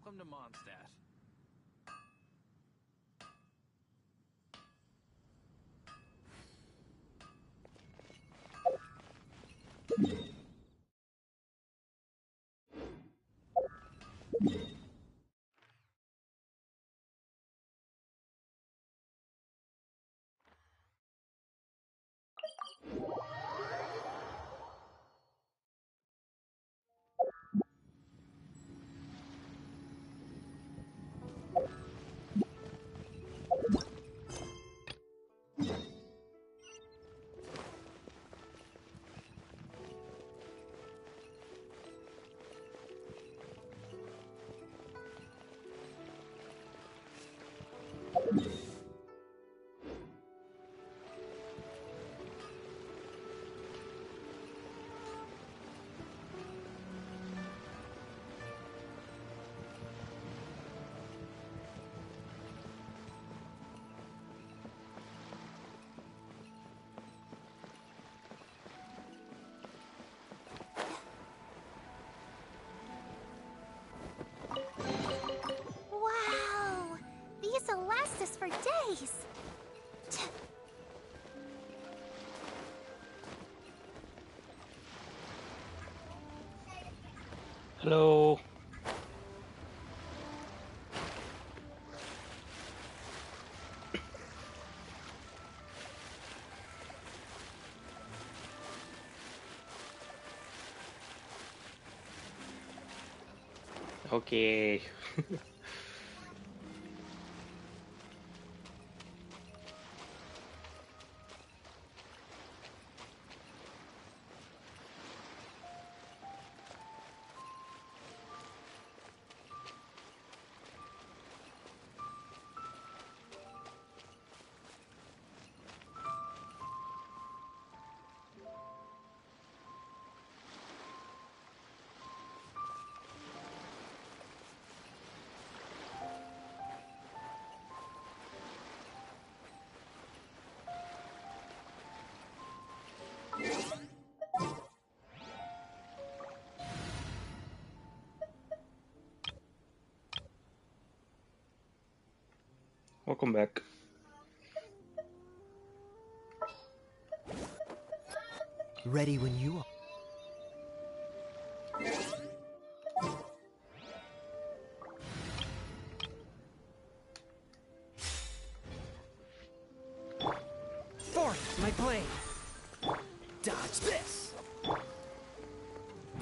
Welcome to Mondstadt. Wow! These will last us for days! Hello. Okay. Welcome back. Ready when you are. Forth, my blade! Dodge this!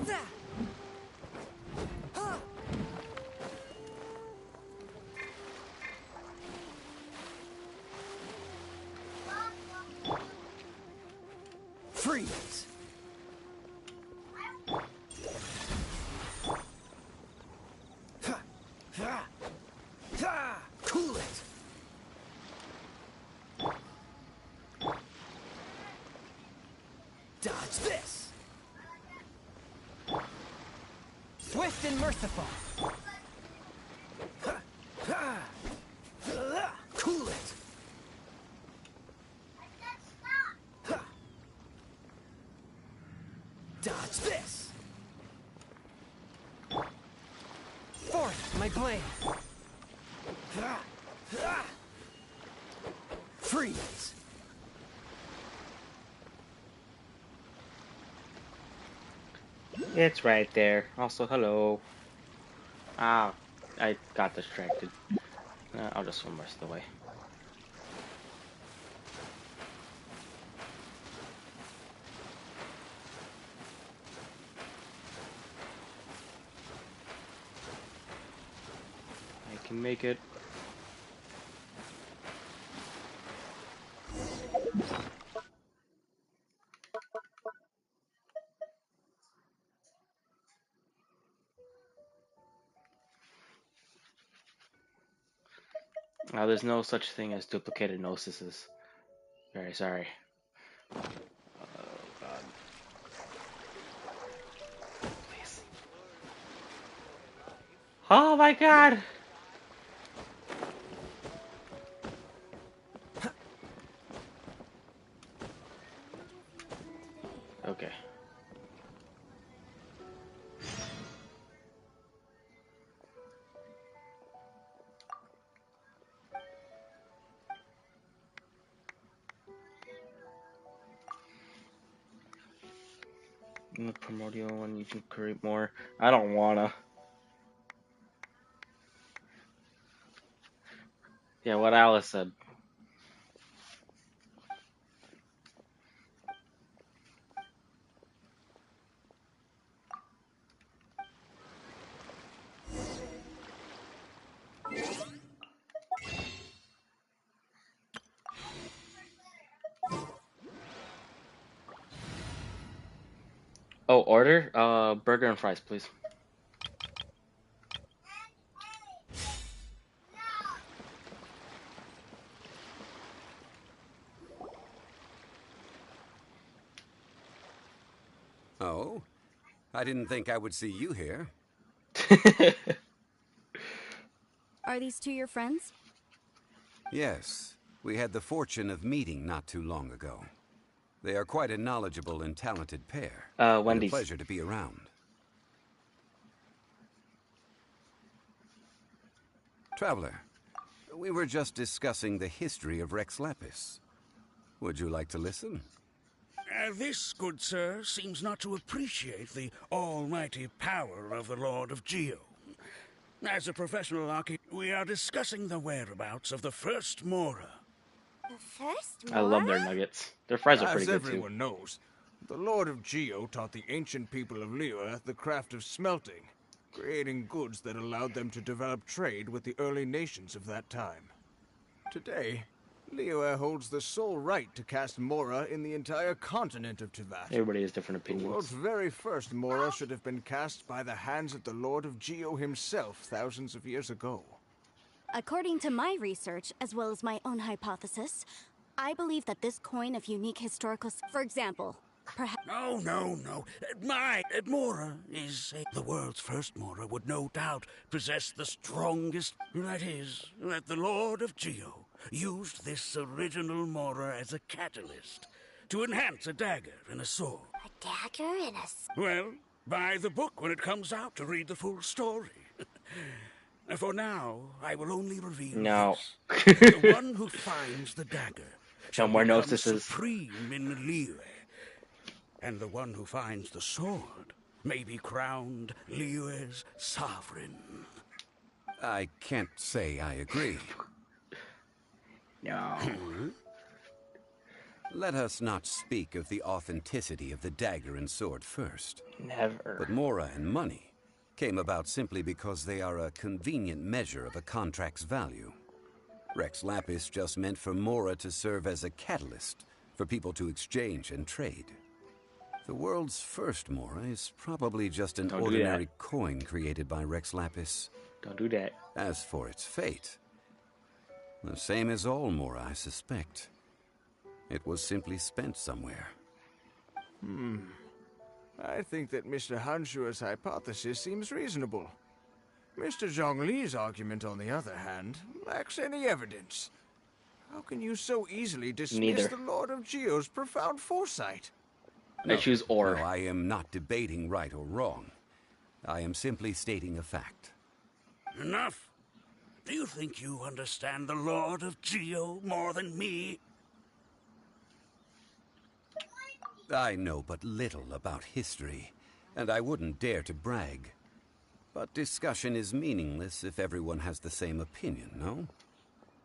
That! Ha! Freeze! Ha! Ha! Ha! Cool it! Dodge this! Swift and merciful! Ha! Ha! Cool it! Ha! Dodge this! Forth, my blade! Ha! Ha! Freeze! It's right there. Also, hello. Ah, I got distracted. I'll just swim the rest of the way. I can make it. There's no such thing as duplicated nosises. Very sorry. Oh god. Please. Oh my god! Okay. The primordial one, you can create more. I don't wanna. Yeah, what Alice said. Oh, order? Burger and fries, please. Oh, I didn't think I would see you here. Are these two your friends? Yes, we had the fortune of meeting not too long ago. They are quite a knowledgeable and talented pair, and a Wendy's. pleasure to be around. Traveler, we were just discussing the history of Rex Lapis. Would you like to listen? This, good sir, seems not to appreciate the almighty power of the Lord of Geo. As a professional architect, we are discussing the whereabouts of the first Mora. The first I love their Mora? nuggets. Their fries are pretty As good too. everyone knows, the Lord of Geo taught the ancient people of Liyue the craft of smelting, creating goods that allowed them to develop trade with the early nations of that time. Today, Liyue holds the sole right to cast Mora in the entire continent of Teyvat. Everybody has different The world's opinions. very first Mora should have been cast by the hands of the Lord of Geo himself thousands of years ago. According to my research, as well as my own hypothesis, I believe that this coin of unique historical... For example, perhaps... No. My Mora the world's first Mora would no doubt possess the strongest... That is, that the Lord of Geo used this original Mora as a catalyst to enhance a dagger and a sword. A dagger and a... Well, buy the book when it comes out to read the full story. For now, I will only reveal No. this. The one who finds the dagger shall No more become notices. supreme in Liyue. And the one who finds the sword may be crowned Liyue's sovereign. I can't say I agree. No. Let us not speak of the authenticity of the dagger and sword first. Never. But Mora and money came about simply because they are a convenient measure of a contract's value. Rex Lapis just meant for Mora to serve as a catalyst for people to exchange and trade. The world's first Mora is probably just an Don't do ordinary that. coin created by Rex Lapis. Don't do that. As for its fate, the same as all Mora, I suspect. It was simply spent somewhere. I think that Mr. Hanshua's hypothesis seems reasonable. Mr. Zhongli's argument, on the other hand, lacks any evidence. How can you so easily dismiss Neither. the Lord of Geo's profound foresight? I choose or. No, I am not debating right or wrong. I am simply stating a fact. Enough. Do you think you understand the Lord of Geo more than me? I know but little about history, and I wouldn't dare to brag. But discussion is meaningless if everyone has the same opinion, no?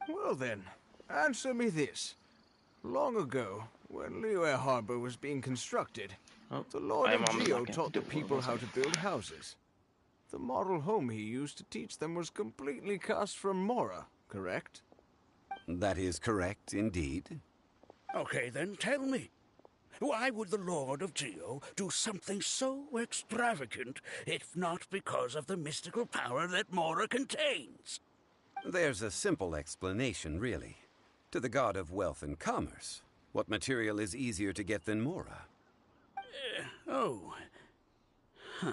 Well then, answer me this. Long ago, when Liyue Harbor was being constructed, Oh, the Lord I'm of on the Geo docket. taught the Do people one how to second. build houses. The model home he used to teach them was completely cast from Mora, correct? That is correct, indeed. Okay, then tell me. Why would the Lord of Geo do something so extravagant, if not because of the mystical power that Mora contains? There's a simple explanation, really. To the god of wealth and commerce, what material is easier to get than Mora? Oh. Huh.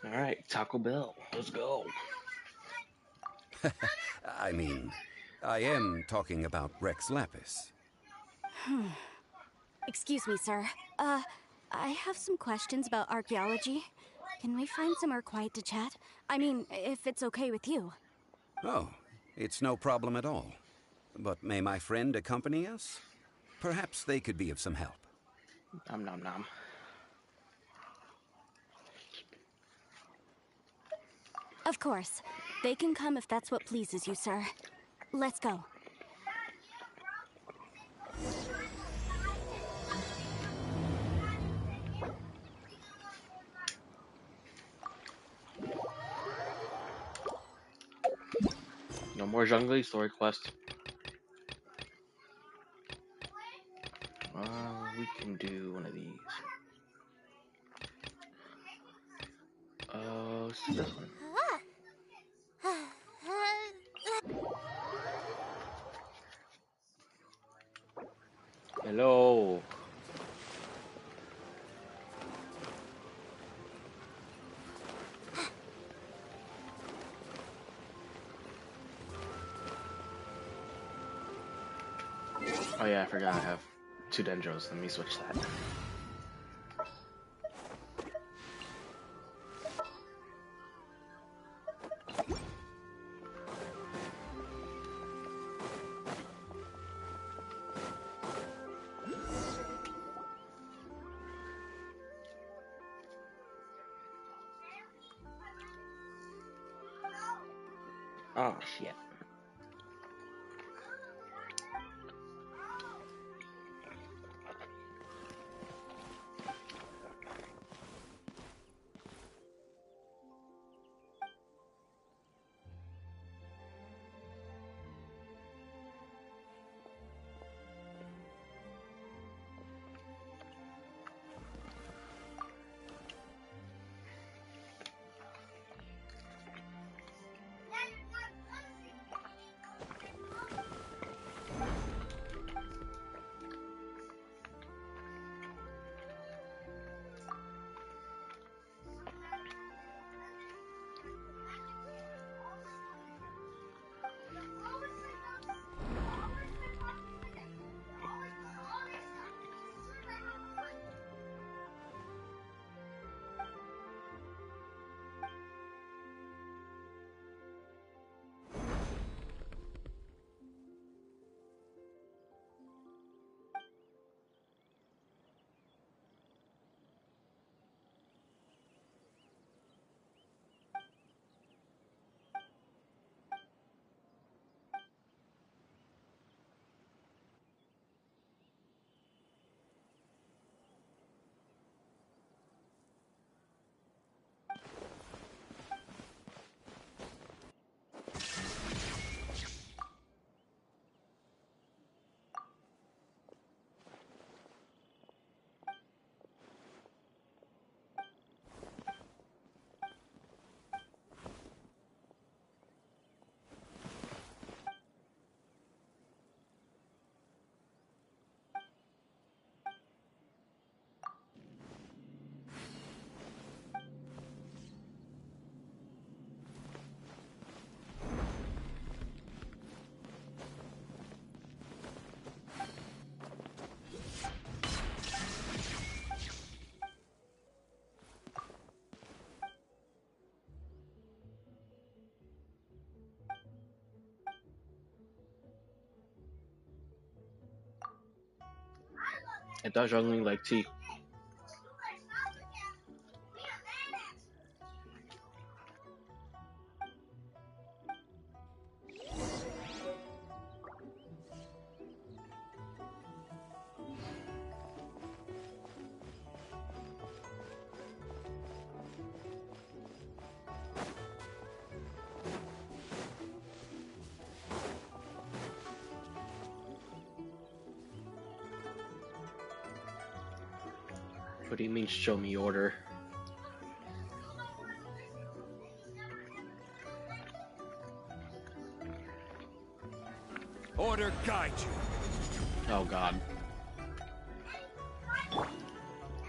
Alright, Taco Bell. Let's go. I mean, I am talking about Rex Lapis. Excuse me, sir. I have some questions about archaeology. Can we find somewhere quiet to chat? I mean, if it's okay with you. Oh, it's no problem at all. But may my friend accompany us? Perhaps they could be of some help. Nom nom nom. Of course. They can come if that's what pleases you, sir. Let's go. No more jungly story quest. We can do one of these. Let's do this one. Hello. Oh yeah, I forgot I have 2 dendros. Let me switch that. Oh shit. I thought jungling like tea. What do you mean show me order? Order guide you. Oh god.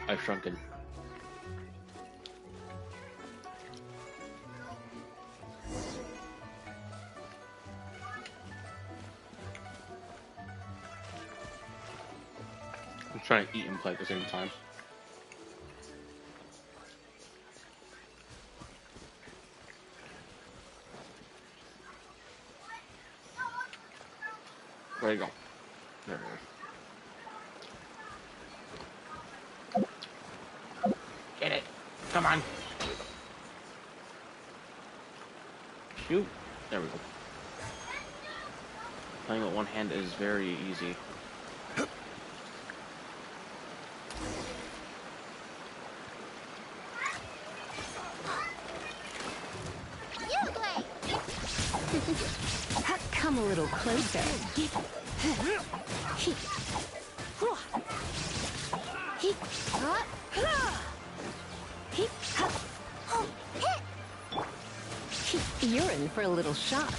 I've shrunken. Trying to eat and play at the same time. Where you go? There it is. Get it! Come on! Shoot! There we go. Playing with one hand is very easy. Come a little closer. You're in for a little shock.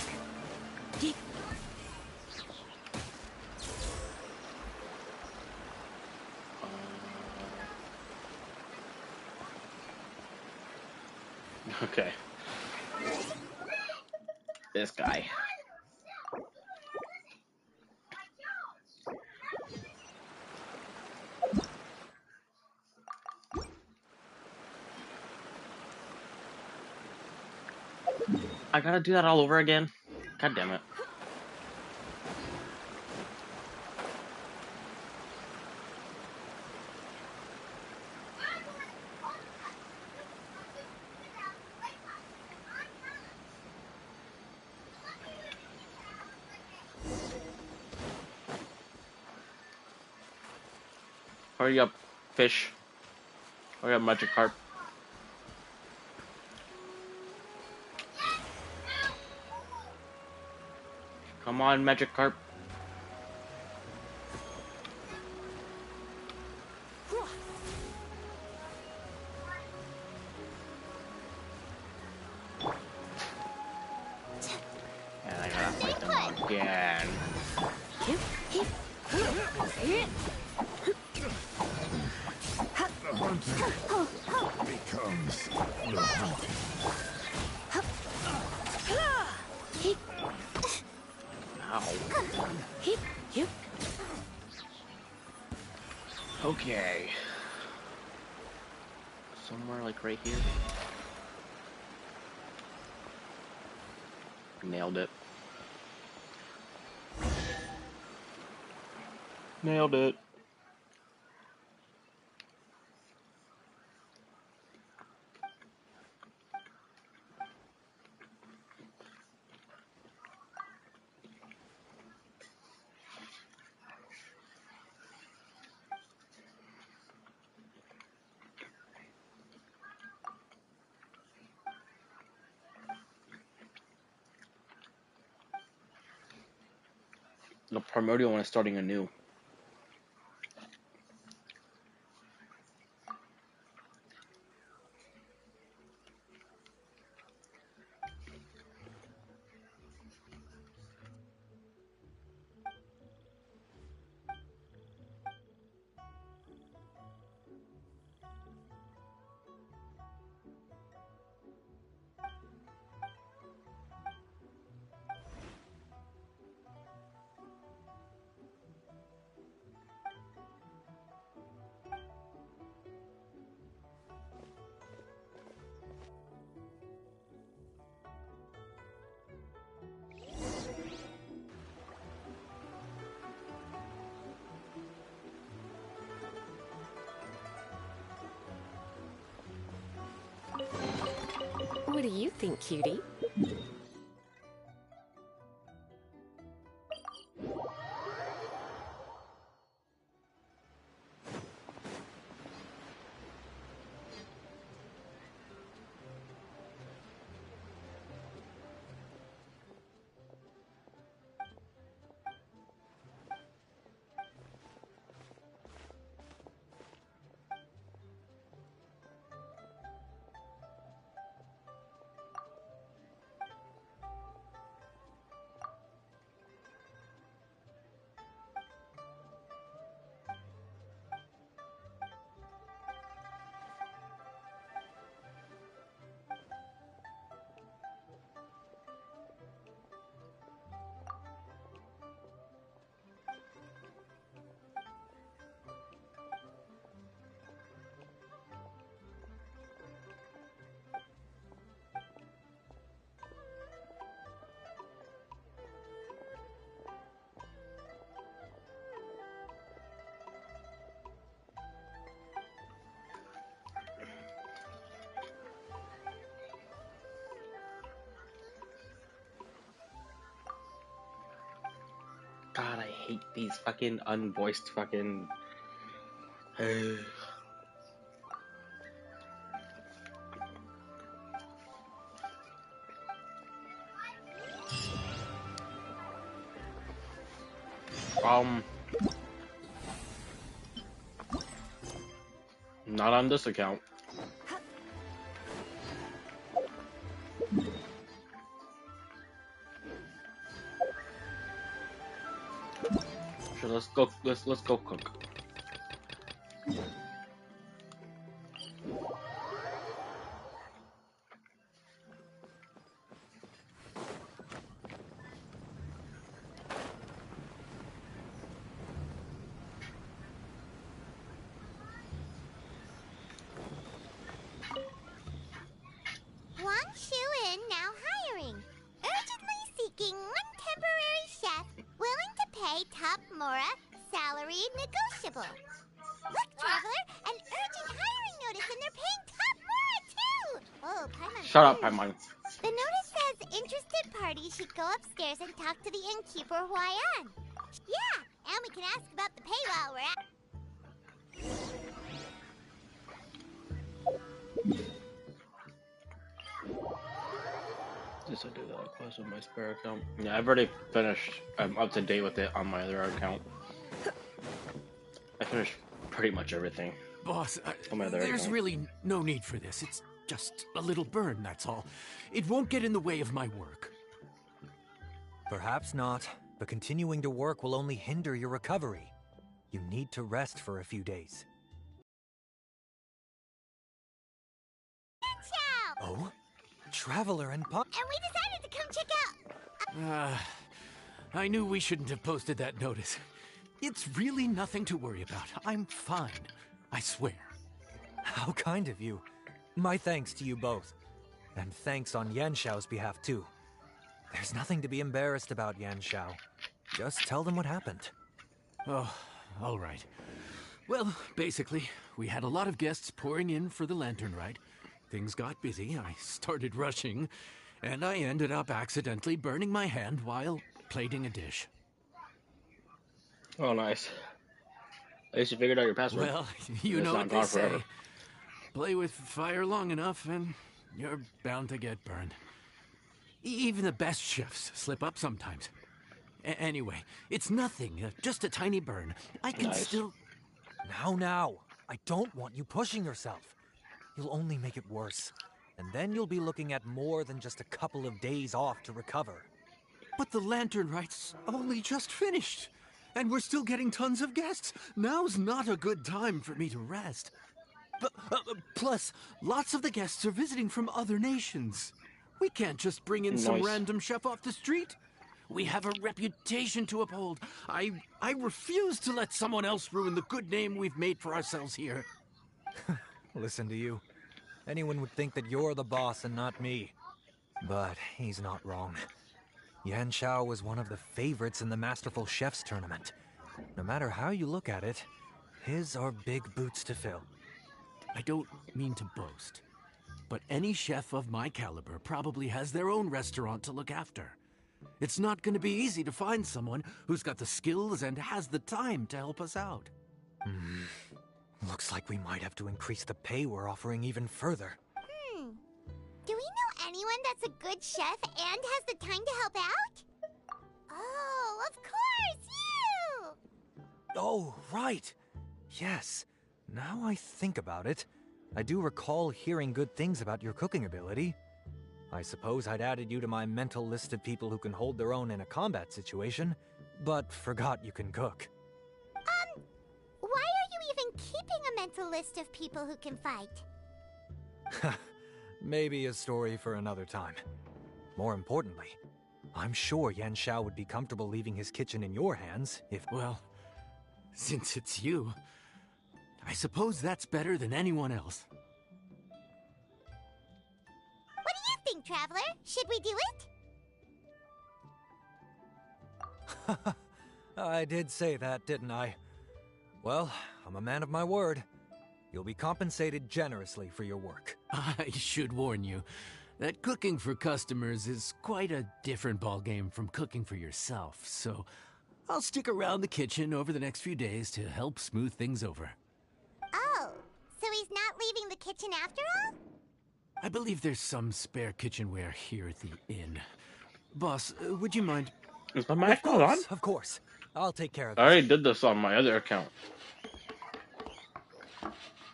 Okay. This guy. I gotta do that all over again? God damn it. Hurry up, fish. Hurry up, Magikarp. Come on, Magikarp. And I gotta fight them again. The hunter becomes the hunted. Ow. Okay. Somewhere like right here. Nailed it. Nailed it. The primordial one is starting anew. What do you think, cutie? hate these fucking unvoiced fucking. Not on this account. Sure, let's go. Let's go cook. Shuin now hiring. Urgently seeking one temporary chef willing to pay top Mora salary negotiable. Look, Traveler, an urgent hiring notice and they're paying top Mora too! Oh, Paimon. Shut up, Paimon. The notice says interested parties should go upstairs and talk to the innkeeper Huayan. Yeah, and we can ask about the pay while we're at. Just to do that quest with my spare account. Yeah, I've already finished. I'm up to date with it on my other account. I finished pretty much everything. Boss, on my other there's account. really no need for this. It's just a little burn, that's all. It won't get in the way of my work. Perhaps not, but continuing to work will only hinder your recovery. You need to rest for a few days. Ciao! Oh? Traveler and Pop. And we decided to come check out. I knew we shouldn't have posted that notice. It's really nothing to worry about. I'm fine. I swear. How kind of you. My thanks to you both. And thanks on Yanxiao's behalf, too. There's nothing to be embarrassed about, Yanxiao. Just tell them what happened. Oh, all right. Well, basically, we had a lot of guests pouring in for the lantern ride. Things got busy, I started rushing, and I ended up accidentally burning my hand while plating a dish. Oh, nice. At least you figured out your password. Well, you It's know not what they gone say. forever. Play with fire long enough and you're bound to get burned. Even the best chefs slip up sometimes. Anyway, it's nothing, just a tiny burn. I can Nice. still... Now. I don't want you pushing yourself. You'll only make it worse. And then you'll be looking at more than just a couple of days off to recover. But the lantern right's only just finished. And we're still getting tons of guests. Now's not a good time for me to rest. Plus, lots of the guests are visiting from other nations. We can't just bring in some Nice. random chef off the street. We have a reputation to uphold. I refuse to let someone else ruin the good name we've made for ourselves here. Listen to you. Anyone would think that you're the boss and not me. But he's not wrong. Yanxiao was one of the favorites in the Masterful Chefs tournament. No matter how you look at it, his are big boots to fill. I don't mean to boast, but any chef of my caliber probably has their own restaurant to look after. It's not going to be easy to find someone who's got the skills and has the time to help us out. Looks like we might have to increase the pay we're offering even further. Do we know anyone that's a good chef and has the time to help out? Oh, of course, you! Oh, right. Yes. Now I think about it, I do recall hearing good things about your cooking ability. I suppose I'd added you to my mental list of people who can hold their own in a combat situation, but forgot you can cook. Why are you even keeping a mental list of people who can fight? Maybe a story for another time. More importantly, I'm sure Yanxiao would be comfortable leaving his kitchen in your hands if... Well, since it's you, I suppose that's better than anyone else. What do you think, Traveler? Should we do it? I did say that, didn't I? Well, I'm a man of my word. You'll be compensated generously for your work. I should warn you that cooking for customers is quite a different ballgame from cooking for yourself, so I'll stick around the kitchen over the next few days to help smooth things over. Oh, so he's not leaving the kitchen after all? I believe there's some spare kitchenware here at the inn. Boss, would you mind? Is my mic not on? Of course. I'll take care of I it. already did this on my other account.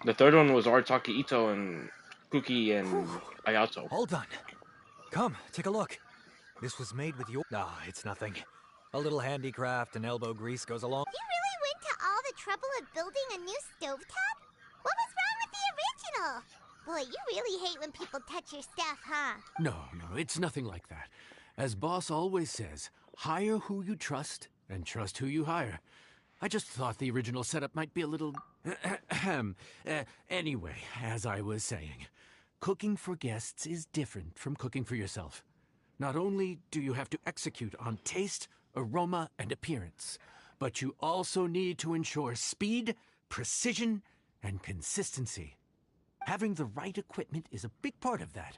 The third one was Arataki Ito and Kuki and Ayato. Hold on. Come, take a look. This was made with your... Ah, it's nothing. A little handicraft and elbow grease goes along. You really went to all the trouble of building a new stovetop? What was wrong with the original? Boy, you really hate when people touch your stuff, huh? No, it's nothing like that. As Boss always says, hire who you trust and trust who you hire. I just thought the original setup might be a little... Anyway, as I was saying, cooking for guests is different from cooking for yourself. Not only do you have to execute on taste, aroma, and appearance, but you also need to ensure speed, precision, and consistency. Having the right equipment is a big part of that.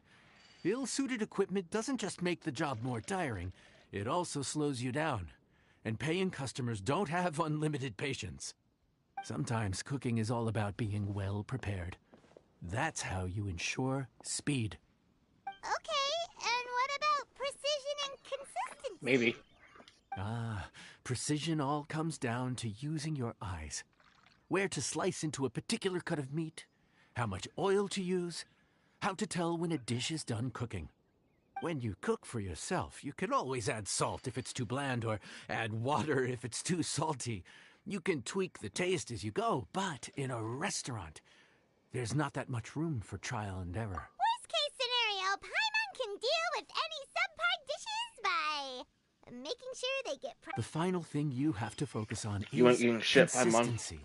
Ill-suited equipment doesn't just make the job more tiring, it also slows you down. And paying customers don't have unlimited patience. Sometimes cooking is all about being well prepared. That's how you ensure speed. Okay, and what about precision and consistency? Maybe. Precision all comes down to using your eyes. Where to slice into a particular cut of meat, how much oil to use, how to tell when a dish is done cooking. When you cook for yourself, you can always add salt if it's too bland or add water if it's too salty. You can tweak the taste as you go, but in a restaurant, there's not that much room for trial and error. Worst case scenario, Paimon can deal with any subpar dishes by making sure they get The final thing you have to focus on You ain't is eating shit, Paimon. consistency.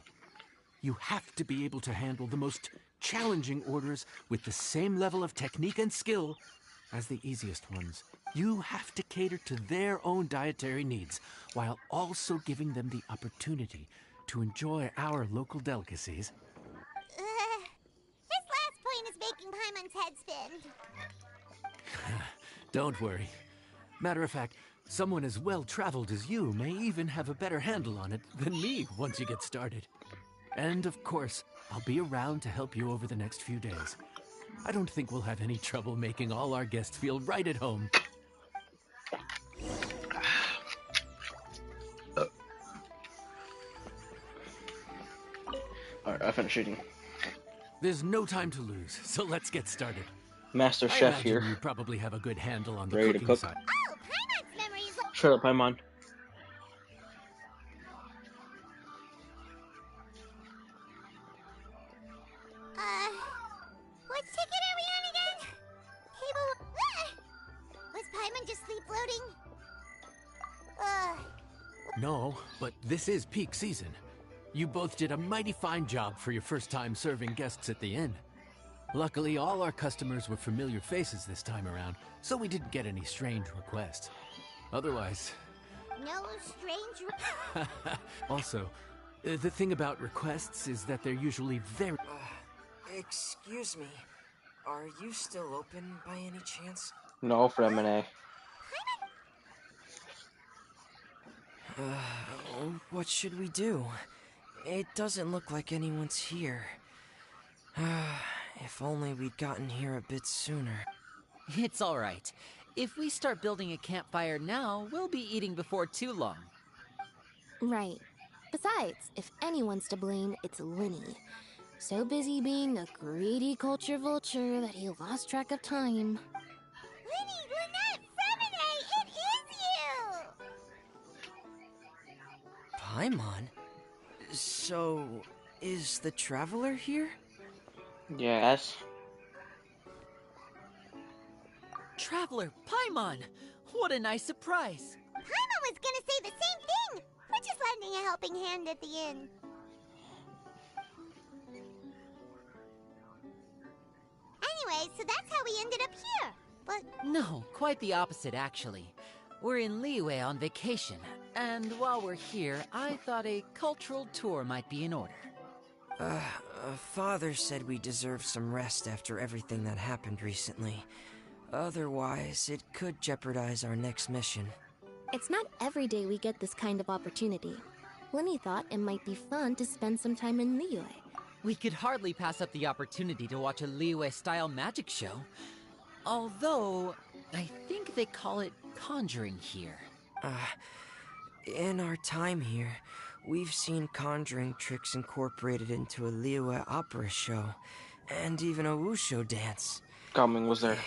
You have to be able to handle the most challenging orders with the same level of technique and skill as the easiest ones. You have to cater to their own dietary needs, while also giving them the opportunity to enjoy our local delicacies. This last point is making Paimon's head spin. Don't worry. Matter of fact, someone as well-traveled as you may even have a better handle on it than me once you get started. And of course, I'll be around to help you over the next few days. I don't think we'll have any trouble making all our guests feel right at home. Alright, I finished eating. There's no time to lose, so let's get started. Master I Chef imagine here. you probably have a good handle on the Ready to cooking cook? side. Oh, Paimon's memories. Shut up, Paimon. What ticket are we on again? Table. Was Paimon just sleep floating? No, but this is peak season. You both did a mighty fine job for your first time serving guests at the inn. Luckily, all our customers were familiar faces this time around, so we didn't get any strange requests. Otherwise... No strange. Also, the thing about requests is that they're usually very... Excuse me. Are you still open by any chance? No, for M&A. What should we do? It doesn't look like anyone's here. If only we'd gotten here a bit sooner. It's all right. If we start building a campfire now, we'll be eating before too long. Right. Besides, if anyone's to blame, it's Linny. So busy being a greedy culture vulture that he lost track of time. Linny, Lynette, Fremine, it is you! Paimon? So, is the Traveler here? Yes. Traveler, Paimon! What a nice surprise! Paimon was gonna say the same thing! We're just lending a helping hand at the inn. Anyway, so that's how we ended up here. But No, quite the opposite, actually. We're in Liyue on vacation, and while we're here, I thought a cultural tour might be in order. Father said we deserve some rest after everything that happened recently. Otherwise, it could jeopardize our next mission. It's not every day we get this kind of opportunity. Lenny thought it might be fun to spend some time in Liyue. We could hardly pass up the opportunity to watch a Liyue-style magic show. Although, I think they call it conjuring here. In our time here, we've seen conjuring tricks incorporated into a Liyue opera show, and even a wushu dance. Coming was there.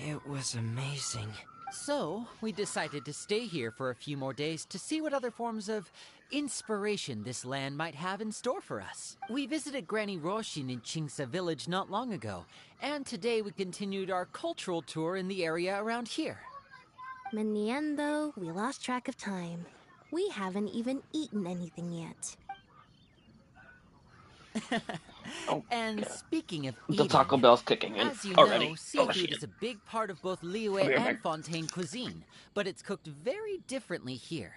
It was amazing. So, we decided to stay here for a few more days to see what other forms of inspiration this land might have in store for us. We visited Granny Roshin in Chingsa village not long ago, and today we continued our cultural tour in the area around here. In the end, though, we lost track of time. We haven't even eaten anything yet. And speaking of The eating, Taco Bell's kicking in as you already. know, seafood is a big part of both Liyue and Fontaine cuisine, but it's cooked very differently here.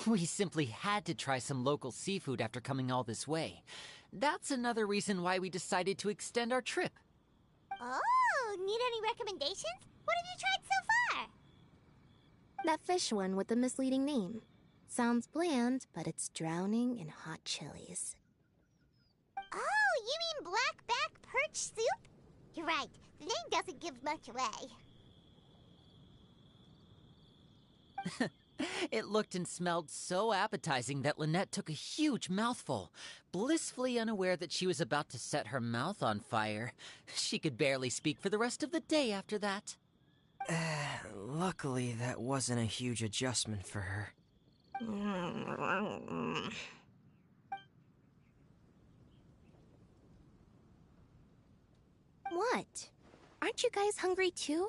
We simply had to try some local seafood after coming all this way. That's another reason why we decided to extend our trip. Oh, need any recommendations? What have you tried so far? That fish one with the misleading name. Sounds bland, but it's drowning in hot chilies. Oh, you mean blackback perch soup? You're right, the name doesn't give much away. It looked and smelled so appetizing that Lynette took a huge mouthful, blissfully unaware that she was about to set her mouth on fire. She could barely speak for the rest of the day after that. Luckily, that wasn't a huge adjustment for her. What? Aren't you guys hungry too?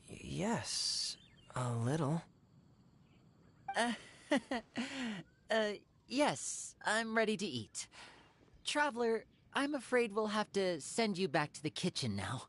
Yes. A little. Yes, I'm ready to eat. Traveler, I'm afraid we'll have to send you back to the kitchen now.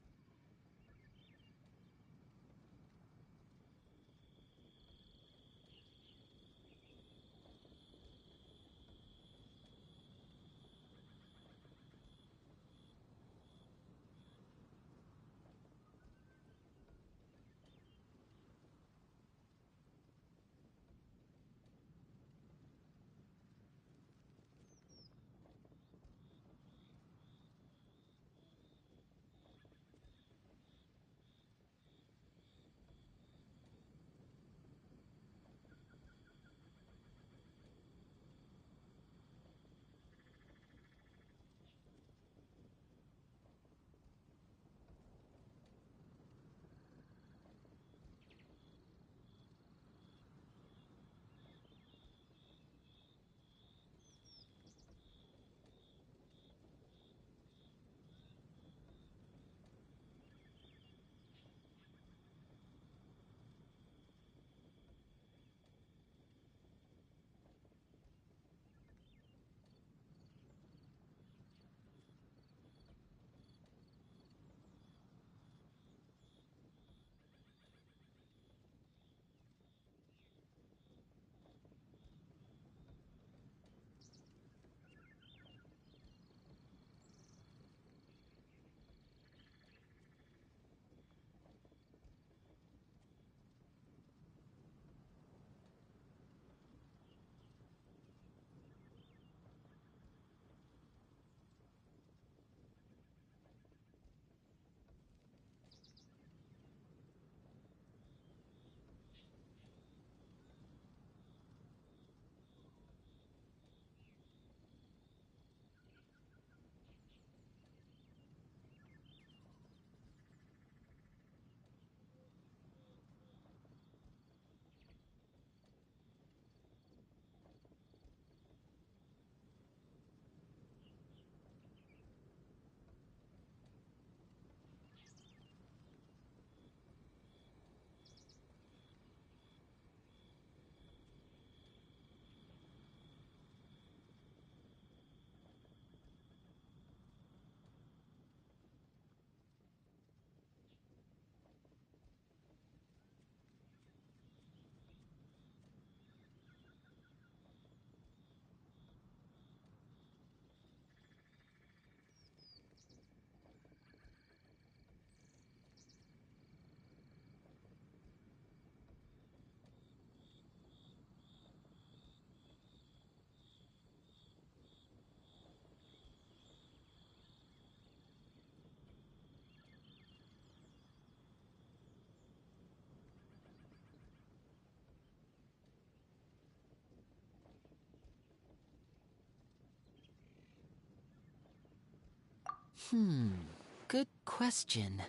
Good question.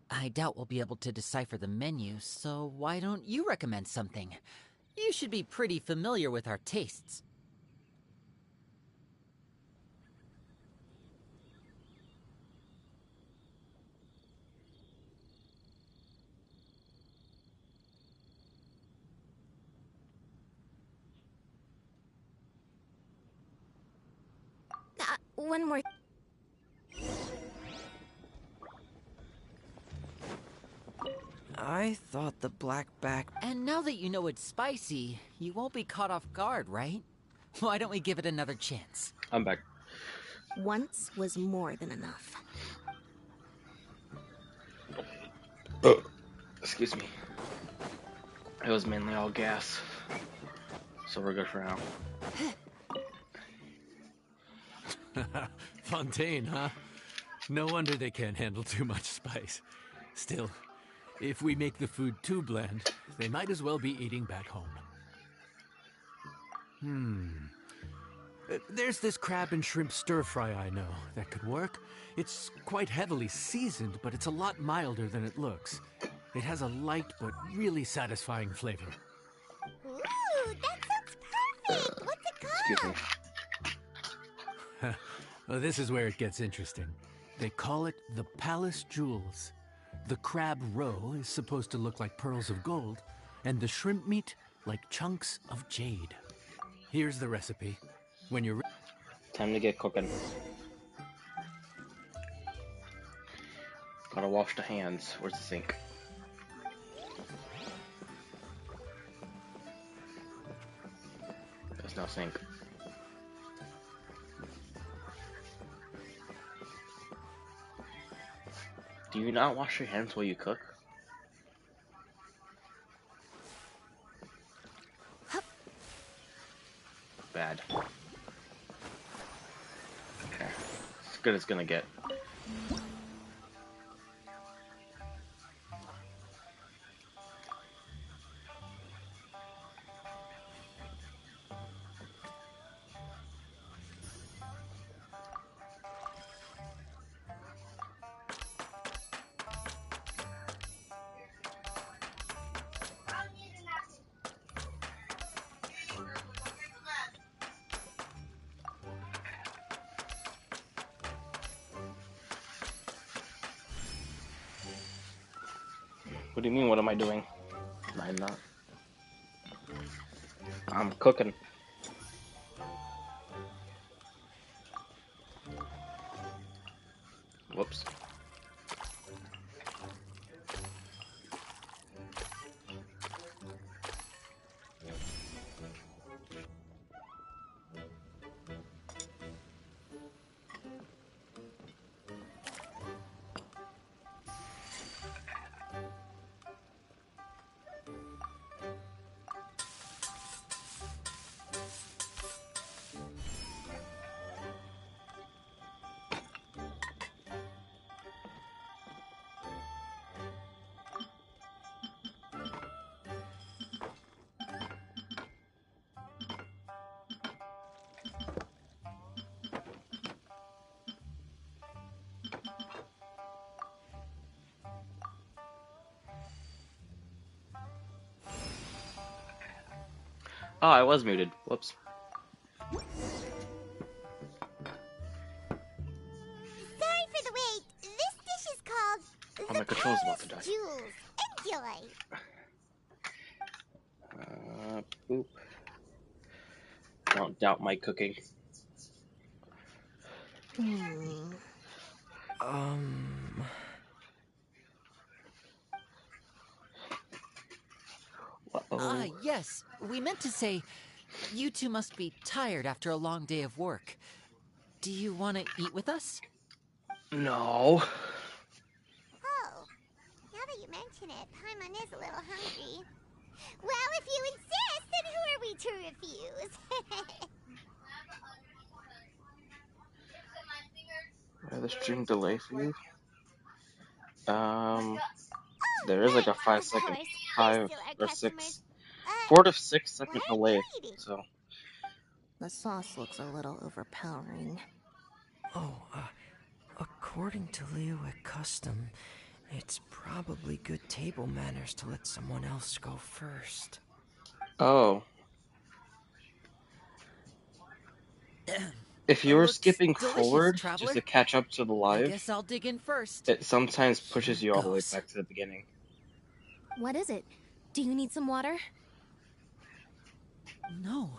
I doubt we'll be able to decipher the menu, so why don't you recommend something? You should be pretty familiar with our tastes. One more. I thought the blackback... And now that you know it's spicy, you won't be caught off guard, right? Why don't we give it another chance? I'm back. Once was more than enough. Excuse me. It was mainly all gas. So we're good for now. Fontaine, huh? No wonder they can't handle too much spice. Still, if we make the food too bland, they might as well be eating back home. There's this crab and shrimp stir-fry I know that could work. It's quite heavily seasoned, but it's a lot milder than it looks. It has a light but really satisfying flavor. Ooh, that sounds perfect! What's it called? Excuse me. Well, this is where it gets interesting. They call it the Palace Jewels. The crab roe is supposed to look like pearls of gold, and the shrimp meat like chunks of jade. Here's the recipe. When you're Time to get cooking. Gotta wash the hands. Where's the sink? There's no sink. Do you not wash your hands while you cook? Bad. Okay. As good as it's gonna get. What do you mean, what am I doing? I'm not. I'm cooking. Whoops. Oh, I was muted. Whoops. Sorry for the wait. This dish is called Oh, my control's about to die. Jewels. Enjoy. Boop. Don't doubt my cooking. Yes. We meant to say, you two must be tired after a long day of work. Do you want to eat with us? No. Oh, now that you mention it, Paimon is a little hungry. Well, if you insist, then who are we to refuse? The stream delay for you? There is like a 5-second, 5 or 6, 4 to 6 second delay. So. The sauce looks a little overpowering. Oh, a According to Liyue custom, it's probably good table manners to let someone else go first. Oh. If you were Looks skipping delicious, forward just traveler. to catch up to the I live, guess I'll dig in first. it sometimes pushes you all the way Goes. back to the beginning. What is it? Do you need some water? No.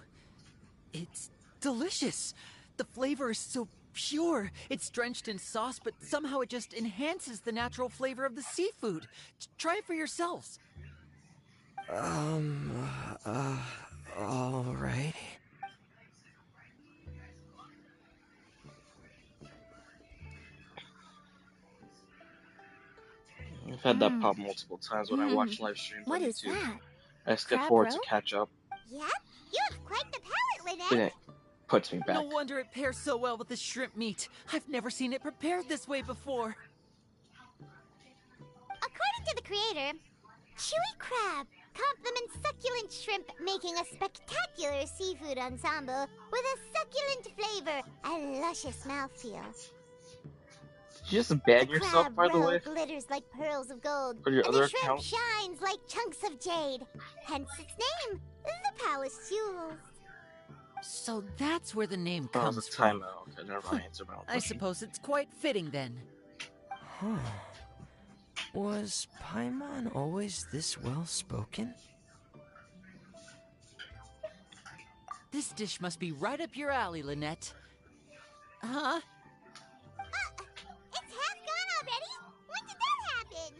It's delicious. The flavor is so pure. It's drenched in sauce, but somehow it just enhances the natural flavor of the seafood. Try it for yourselves. Alright. I've had that pop multiple times when I watch live streams What on is YouTube. that? I skip Crab forward roe? to catch up, Yep, you have quite the palate, and Lynette. it puts me back. No wonder it pairs so well with the shrimp meat. I've never seen it prepared this way before. According to the creator, chewy crab complements succulent shrimp, making a spectacular seafood ensemble with a succulent flavor and luscious mouthfeel. Did you just ban The yourself, crab by the roe way? glitters like pearls of gold, For your and other the shrimp account? shines like chunks of jade. Hence its name, the Palace Jewels. So that's where the name Oh, it was comes a from. timeout. Okay, never mind. Answer my own I question. suppose it's quite fitting then. Huh. Was Paimon always this well-spoken? This dish must be right up your alley, Lynette. Huh? It's half gone already? When did that happen?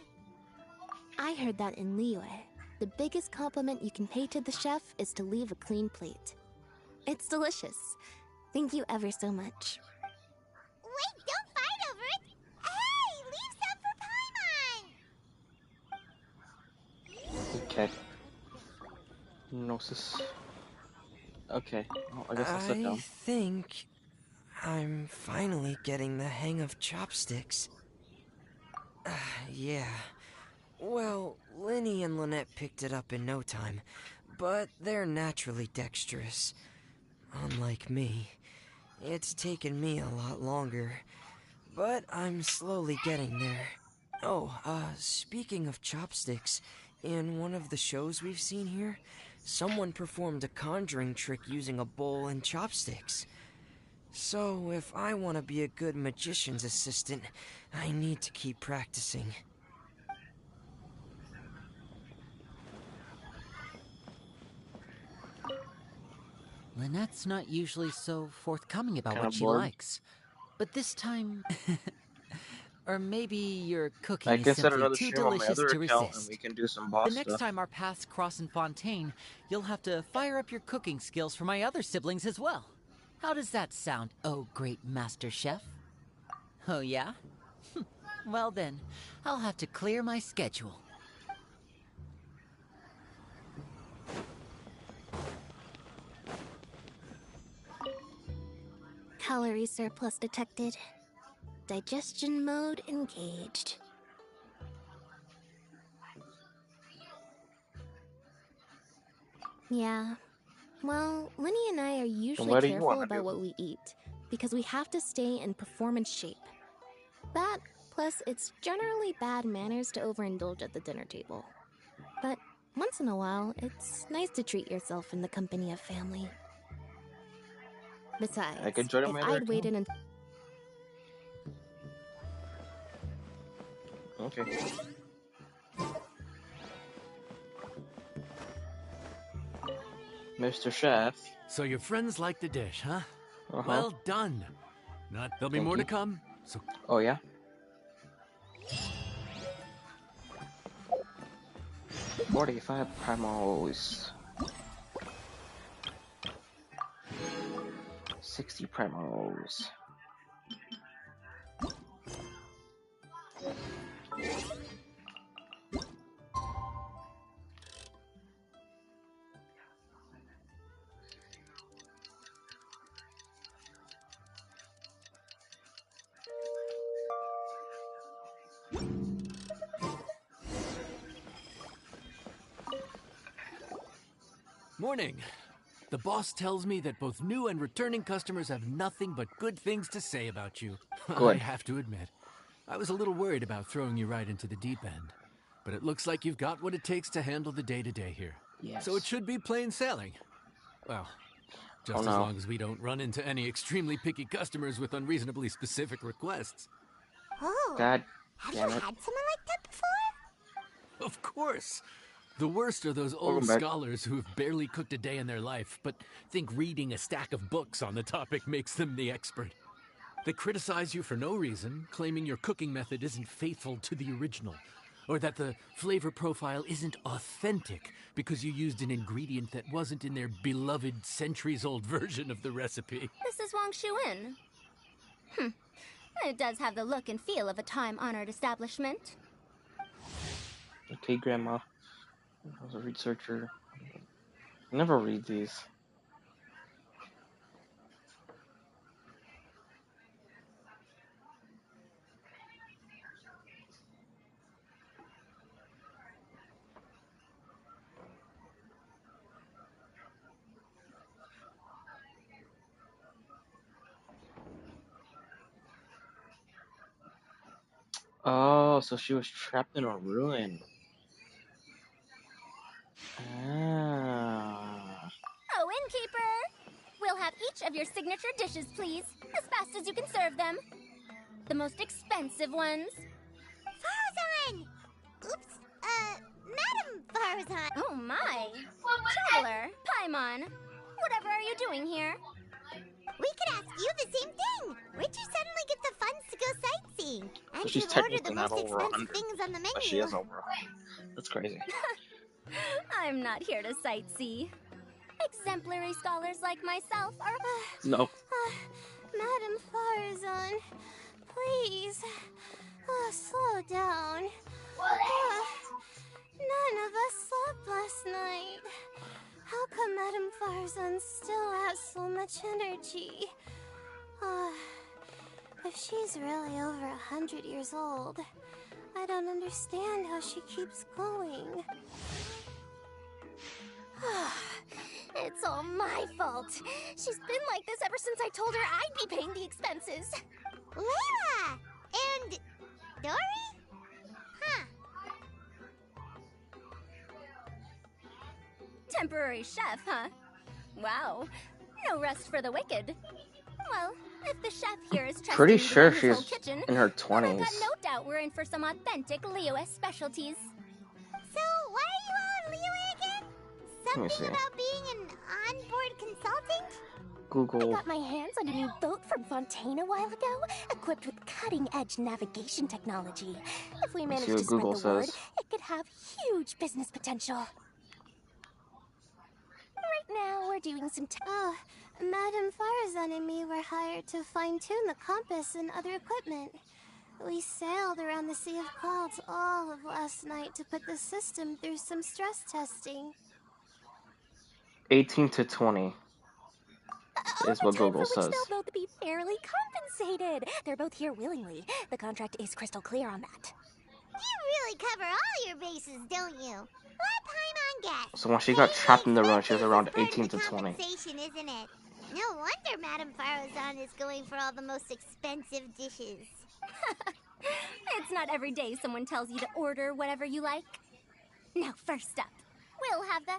I heard that in Liyue. The biggest compliment you can pay to the chef is to leave a clean plate. It's delicious. Thank you ever so much. Wait, don't fight over it! Hey, leave some for Paimon! Okay. Gnosis. Okay, well, I guess I'll sit I down. think I'm finally getting the hang of chopsticks. Yeah. Well, Linny and Lynette picked it up in no time, but they're naturally dexterous. Unlike me, it's taken me a lot longer, but I'm slowly getting there. Oh, speaking of chopsticks, in one of the shows we've seen here, someone performed a conjuring trick using a bowl and chopsticks. So, if I want to be a good magician's assistant, I need to keep practicing. Lynette's not usually so forthcoming about Kinda what she bored. likes. But this time... or maybe your cooking I is can set simply another too stream on my delicious other to account and resist. we can do some boss The next stuff. time our paths cross in Fontaine, you'll have to fire up your cooking skills for my other siblings as well. How does that sound, oh great master chef? Oh yeah? Well then, I'll have to clear my schedule. Calorie surplus detected. Digestion mode engaged. Yeah. Well, Linny and I are usually what do you careful wanna about do? what we eat, because we have to stay in performance shape. That, plus it's generally bad manners to overindulge at the dinner table. But once in a while, it's nice to treat yourself in the company of family. Besides, I could join if my other I'd waited until... Okay. Mr. Chef. So your friends like the dish, huh? Uh-huh. Well done. There'll be Thank more you. to come, so... Oh, yeah? 45 primals. 60 primals. Morning. The boss tells me that both new and returning customers have nothing but good things to say about you. I Good. have to admit, I was a little worried about throwing you right into the deep end, but it looks like you've got what it takes to handle the day-to-day here. Yes. So it should be plain sailing. Well, just as long as we don't run into any extremely picky customers with unreasonably specific requests. Oh, God have you damn had it. someone like that before? Of course. The worst are those old scholars who have barely cooked a day in their life, but think reading a stack of books on the topic makes them the expert. They criticize you for no reason, claiming your cooking method isn't faithful to the original, or that the flavor profile isn't authentic because you used an ingredient that wasn't in their beloved centuries-old version of the recipe. This is Wang Shuin. It does have the look and feel of a time-honored establishment. Okay, Grandma. I was a researcher. I never read these. Oh, so she was trapped in a ruin. Ah. Oh, innkeeper! We'll have each of your signature dishes, please, as fast as you can serve them. The most expensive ones. Farazan! Oops, Madam Farazan. Oh my! Traveler, Paimon, whatever are you doing here? We could ask you the same thing. Where'd you suddenly get the funds to go sightseeing? And So she's to order the technically not most over expensive 100. things on the menu? But she is over 100. That's crazy. I'm not here to sightsee. Exemplary scholars like myself are... No. Madam Farazan, please, slow down. None of us slept last night. How come Madam Farazan still has so much energy? If she's really over 100 years old, I don't understand how she keeps going. It's all my fault. She's been like this ever since I told her I'd be paying the expenses. Layla! And Dory? Huh. Temporary chef, huh? Wow. No rest for the wicked. Well, if the chef here is trusting Pretty me sure to run his whole she's kitchen, in her then I've 20s. got no doubt we're in for some authentic Liyue specialties. So, why are you all in Liyue again? Let me see. Something about being an on-board consultant? Google. I got my hands on a new boat from Fontaine a while ago, equipped with cutting-edge navigation technology. If we manage to spread the word, it could have huge business potential. Right now, we're doing some... Madam Farazan and me were hired to fine-tune the compass and other equipment. We sailed around the Sea of Clouds all of last night to put the system through some stress testing. 18 to 20 is what Google for which says. they'll both be fairly compensated. They're both here willingly. The contract is crystal clear on that. You really cover all your bases, don't you? Let Paimon guess. So when she got trapped in the run, she was around 18 to 20. Compensation, isn't it? No wonder Madame Farazan is going for all the most expensive dishes. It's not every day someone tells you to order whatever you like. Now, first up, we'll have the...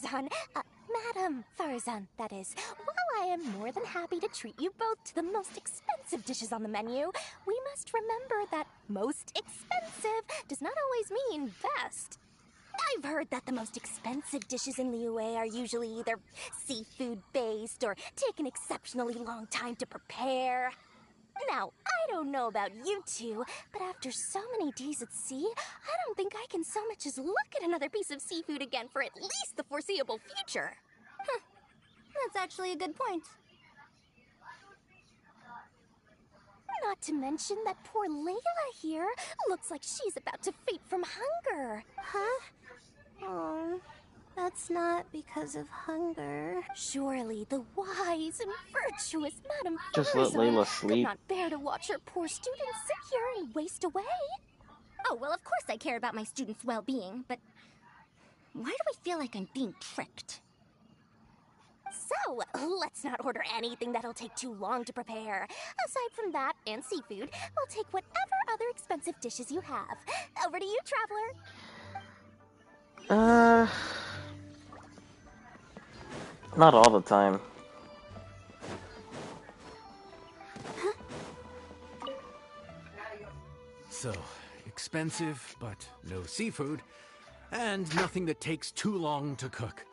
Farazan, Madam Farazan, that is. While I am more than happy to treat you both to the most expensive dishes on the menu, we must remember that most expensive does not always mean best. I've heard that the most expensive dishes in Liyue are usually either seafood-based or take an exceptionally long time to prepare. Now, I don't know about you two, but after so many days at sea, I don't think I can so much as look at another piece of seafood again for at least the foreseeable future. Huh. That's actually a good point. Not to mention that poor Layla here looks like she's about to faint from hunger. Huh? Oh, that's not because of hunger. Surely the wise and virtuous Madame Just let Farazan Layla could sleep. not bear to watch her poor students sit here and waste away. Oh, well, of course I care about my students' well-being, but why do I feel like I'm being tricked? So, let's not order anything that'll take too long to prepare. Aside from that and seafood, we'll take whatever other expensive dishes you have. Over to you, Traveler. Not all the time. So, expensive, but no seafood, and nothing that takes too long to cook.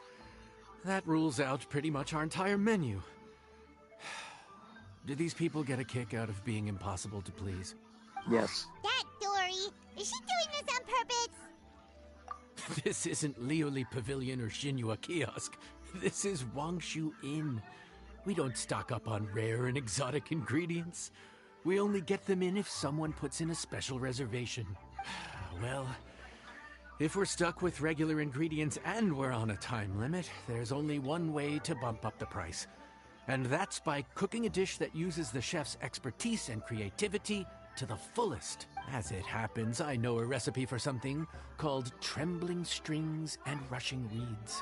That rules out pretty much our entire menu. Do these people get a kick out of being impossible to please? Yes. That Dory! Is she doing this on purpose? This isn't Lioli Pavilion or Xinhua Kiosk. This is Wangshu Inn. We don't stock up on rare and exotic ingredients. We only get them in if someone puts in a special reservation. Well, if we're stuck with regular ingredients and we're on a time limit, there's only one way to bump up the price. And that's by cooking a dish that uses the chef's expertise and creativity to the fullest. As it happens, I know a recipe for something called trembling strings and rushing reeds.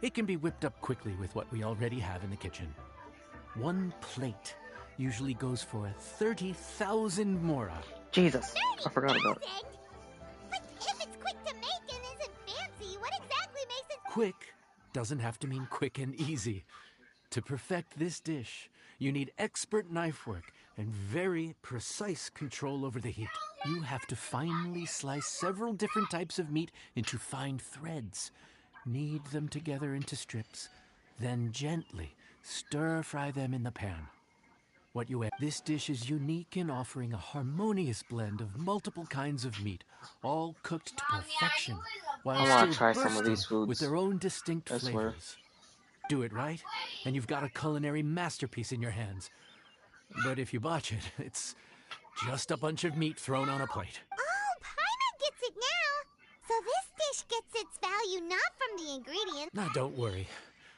It can be whipped up quickly with what we already have in the kitchen. One plate usually goes for 30,000 mora. Jesus, I forgot about it. But if it's quick to make and isn't fancy, what exactly makes it... Quick doesn't have to mean quick and easy. To perfect this dish, you need expert knife work and very precise control over the heat. You have to finely slice several different types of meat into fine threads, knead them together into strips, then gently stir-fry them in the pan. What you add, this dish is unique in offering a harmonious blend of multiple kinds of meat, all cooked to perfection, while I want to still try some of these bursting foods. with their own distinct I swear. flavors. Do it right, and you've got a culinary masterpiece in your hands. But if you botch it, it's just a bunch of meat thrown on a plate. Oh, Paimon gets it now! So this dish gets its value not from the ingredients... Now, don't worry.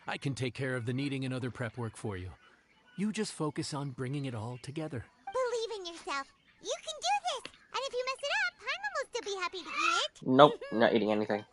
I can take care of the kneading and other prep work for you. You just focus on bringing it all together. Believe in yourself. You can do this! And if you mess it up, Paimon will still be happy to eat it. Nope, not eating anything.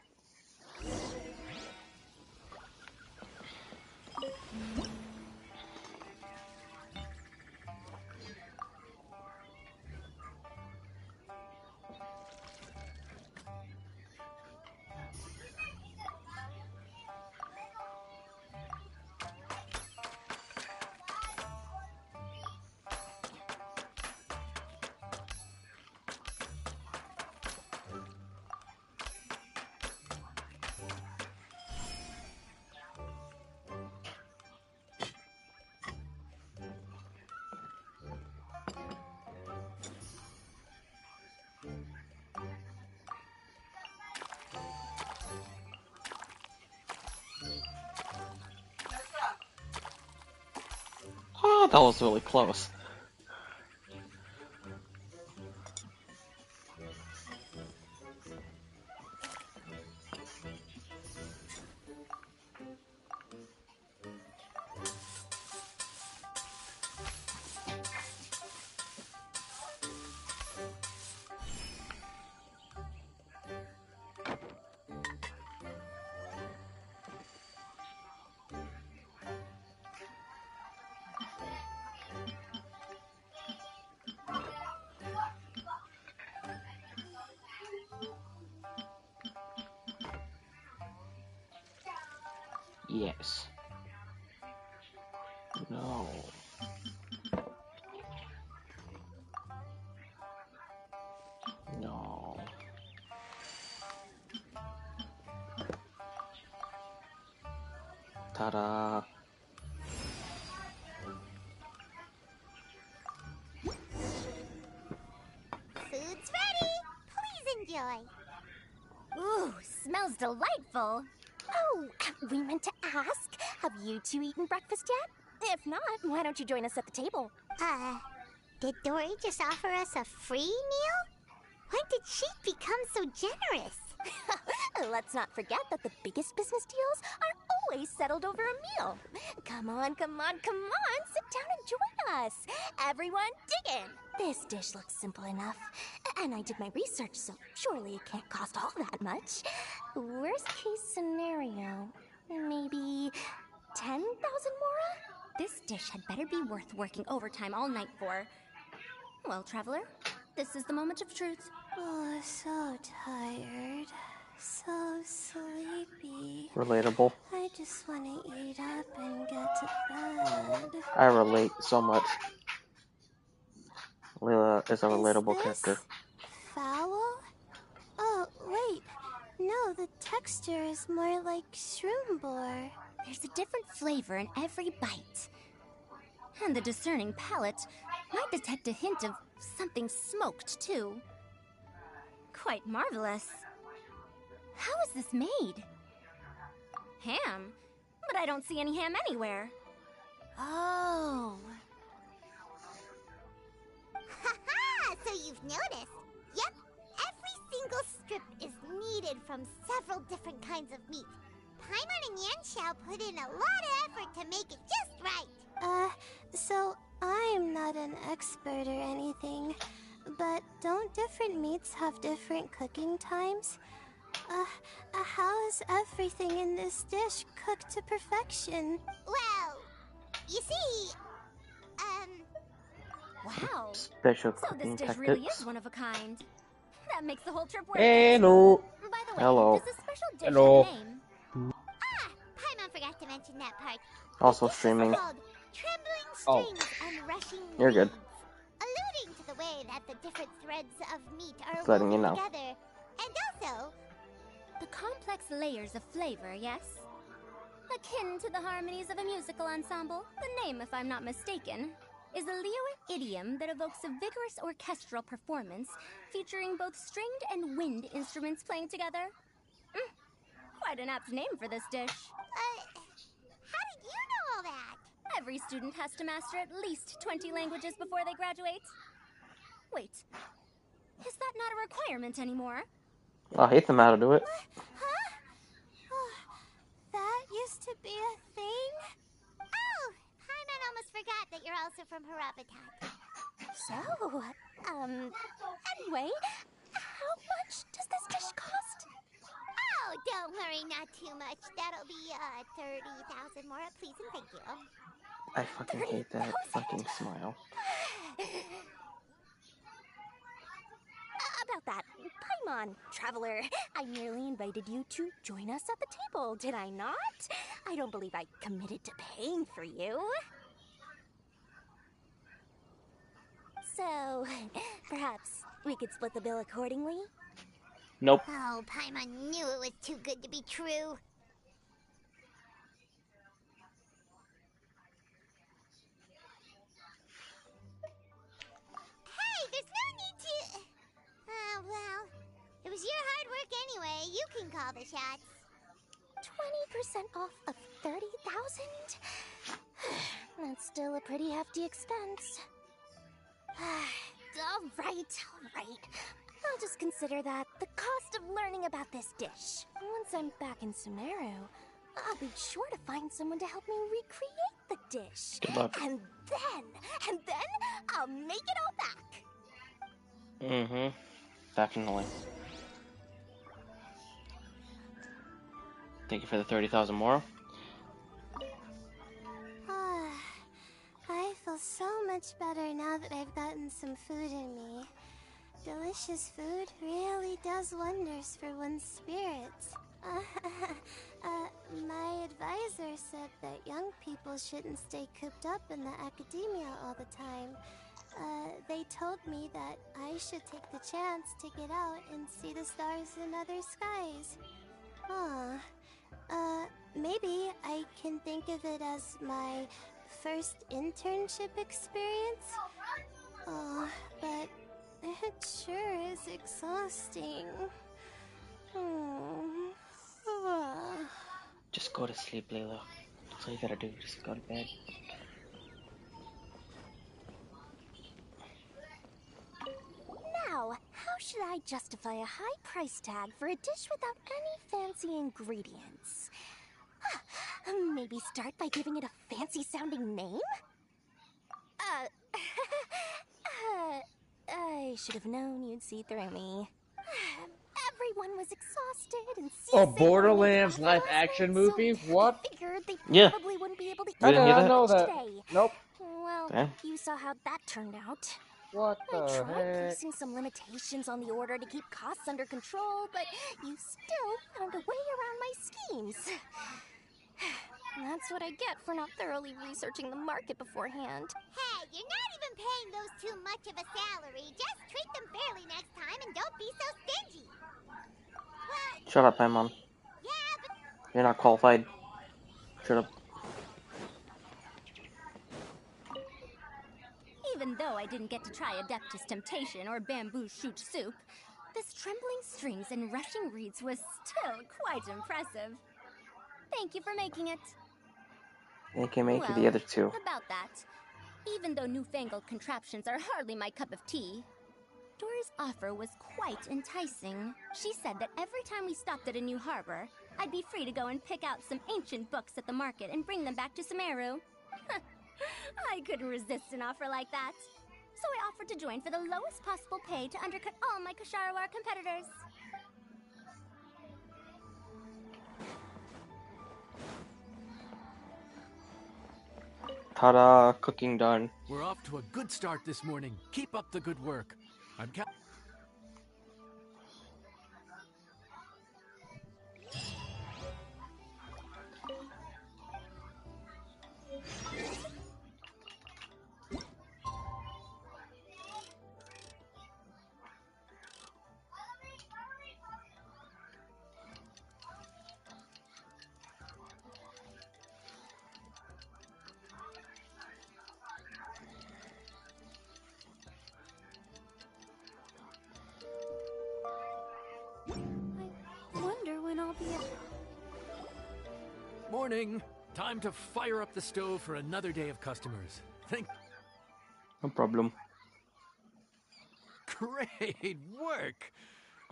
Oh, that was really close. Yes. No. No. Ta-da. Food's ready. Please enjoy. Ooh, smells delightful. Oh, we meant to ask, have you two eaten breakfast yet? If not, why don't you join us at the table? Did Dory just offer us a free meal? When did she become so generous? Let's not forget that the biggest business deals are always settled over a meal. Come on, come on, come on, sit down and join us. Everyone, dig in. This dish looks simple enough. And I did my research, so surely it can't cost all that much. Worst case scenario, maybe 10,000 mora? This dish had better be worth working overtime all night for. Well, traveler, this is the moment of truth. Oh, so tired. So sleepy. Relatable. I just want to eat up and get to bed. I relate so much. Layla is a Is relatable this character. foul? Oh, wait. No, the texture is more like shroom boar. There's a different flavor in every bite. And the discerning palate might detect a hint of something smoked, too. Quite marvelous. How is this made? Ham? But I don't see any ham anywhere. Oh. Haha! So you've noticed. Yep, every single strip is needed from several different kinds of meat. Paimon and Yanxiao put in a lot of effort to make it just right. So I'm not an expert or anything, but don't different meats have different cooking times? How is everything in this dish cooked to perfection? Well, you see, Wow. Special So cooking this dish tactics. really is one of a kind. That makes the whole trip worth Hello. it. By the way, Hello. does this special dish Hello. have a name? Paimon forgot to mention that part. Also This is streaming. called Trembling Oh. Strings and Rushing You're good. Winds, alluding to the way that the different threads of meat are Just letting woven you know. together. And also, The complex layers of flavor, yes? Akin to the harmonies of a musical ensemble, the name, if I'm not mistaken, is a Liyue idiom that evokes a vigorous orchestral performance featuring both stringed and wind instruments playing together. Quite an apt name for this dish. how did you know all that? Every student has to master at least 20 languages before they graduate. Wait, is that not a requirement anymore? I hate them how to do it. Huh? Oh, that used to be a thing? Oh, Paimon almost forgot that you're also from Harabatat. So, anyway, how much does this dish cost? Oh, don't worry, not too much. That'll be 30,000 more, please and thank you. I fucking hate that fucking smile. About that, Paimon, traveler, I merely invited you to join us at the table, did I not? I don't believe I committed to paying for you. So, perhaps we could split the bill accordingly? Nope. Oh, Paimon knew it was too good to be true. Hey, there's no need to... well, it was your hard work anyway. You can call the shots. 20% off of 30,000? That's still a pretty hefty expense. All right. I'll just consider that the cost of learning about this dish. Once I'm back in Sumeru, I'll be sure to find someone to help me recreate the dish. Good luck. And then I'll make it all back. Mm-hmm. Definitely. Thank you for the 30,000 more. I feel so much better now that I've gotten some food in me. Delicious food really does wonders for one's spirits. My advisor said that young people shouldn't stay cooped up in the academia all the time. They told me that I should take the chance to get out and see the stars in other skies. Maybe I can think of it as my first internship experience. But it sure is exhausting. Just go to sleep, Layla. That's all you gotta do. Just go to bed. Now, how should I justify a high price tag for a dish without any fancy ingredients? Maybe start by giving it a fancy-sounding name? I should have known you'd see through me. Everyone was exhausted and Oh, seasick Borderlands from live last action night, movie? What? I figured they Yeah. probably wouldn't be able to You eat didn't hear very that? much That. today. Nope. Well, Okay. you saw how that turned out. What I the tried heck? placing some limitations on the order to keep costs under control, but you still found a way around my schemes. That's what I get for not thoroughly researching the market beforehand. Hey, you're not even paying those too much of a salary. Just treat them fairly next time and don't be so stingy. Well, Shut up, Paimon. yeah, but You're not qualified. Shut up. Even though I didn't get to try Adeptus Temptation or Bamboo Shoot Soup, this trembling strings and rushing reeds was still quite impressive. Thank you for making it. It can make Well, the other two. about that, even though newfangled contraptions are hardly my cup of tea, Dora's offer was quite enticing. She said that every time we stopped at a new harbor, I'd be free to go and pick out some ancient books at the market and bring them back to Sumeru. I couldn't resist an offer like that. So I offered to join for the lowest possible pay to undercut all my Kasharawar competitors. Ta-da! Cooking done. We're off to a good start this morning. Keep up the good work. I'm I wonder when I'll be able... Morning. Time to fire up the stove for another day of customers. No problem. Great work.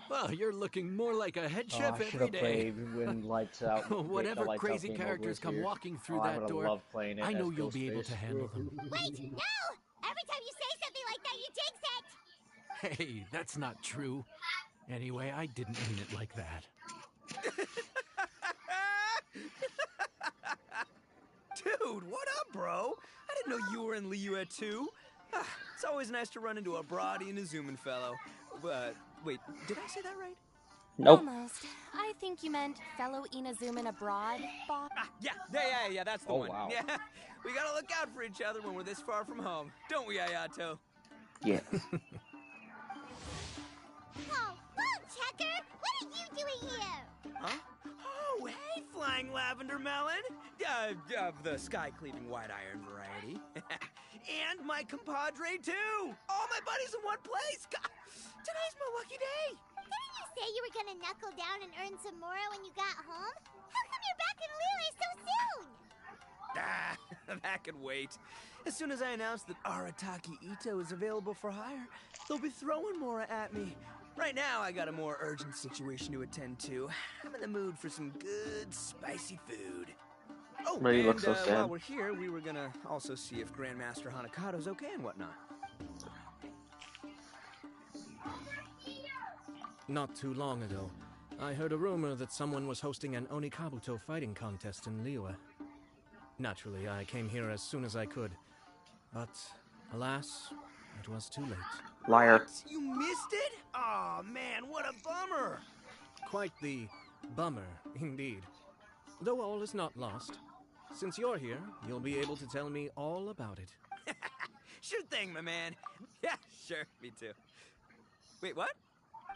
Well, you're looking more like a head chef I should every have day. played when Lights Out. Whatever the Lights Out crazy game mode characters was come here. walking through I that would have door, loved playing it I know as you'll be able Ghostface. to handle them. wait, no! Every time you say something like that, you jinx it! Hey, that's not true. Anyway, I didn't mean it like that. Dude, what up, bro? I didn't know you were in Liyue too. It's always nice to run into a Brody and a Zoomin fellow. Wait, did I say that right? Nope. Almost. I think you meant fellow Inazuman abroad, Bob. Yeah, that's the one. Wow. Yeah, we gotta look out for each other when we're this far from home, don't we, Ayato? Yes. Oh, Checker! What are you doing here? Huh? Oh, hey, Flying Lavender Melon! Of the sky-cleaving white iron variety. And my compadre, too! All my buddies in one place! God, today's my lucky day! Didn't you say you were gonna knuckle down and earn some more when you got home? How come you're back in Liyue so soon? That could wait. As soon as I announce that Arataki Ito is available for hire, they'll be throwing Mora at me. Right now, I got a more urgent situation to attend to. I'm in the mood for some good, spicy food. Oh, Ray and looks so sad. while we're here, we were gonna also see if Grandmaster Hanakado's okay and whatnot. Not too long ago, I heard a rumor that someone was hosting an Onikabuto fighting contest in Liyue. Naturally, I came here as soon as I could. But, alas, it was too late. Liar. What? You missed it? Aw, man, what a bummer! Quite the bummer, indeed. Though all is not lost. Since you're here, you'll be able to tell me all about it. Sure thing, my man. Yeah, sure, me too. Wait, what?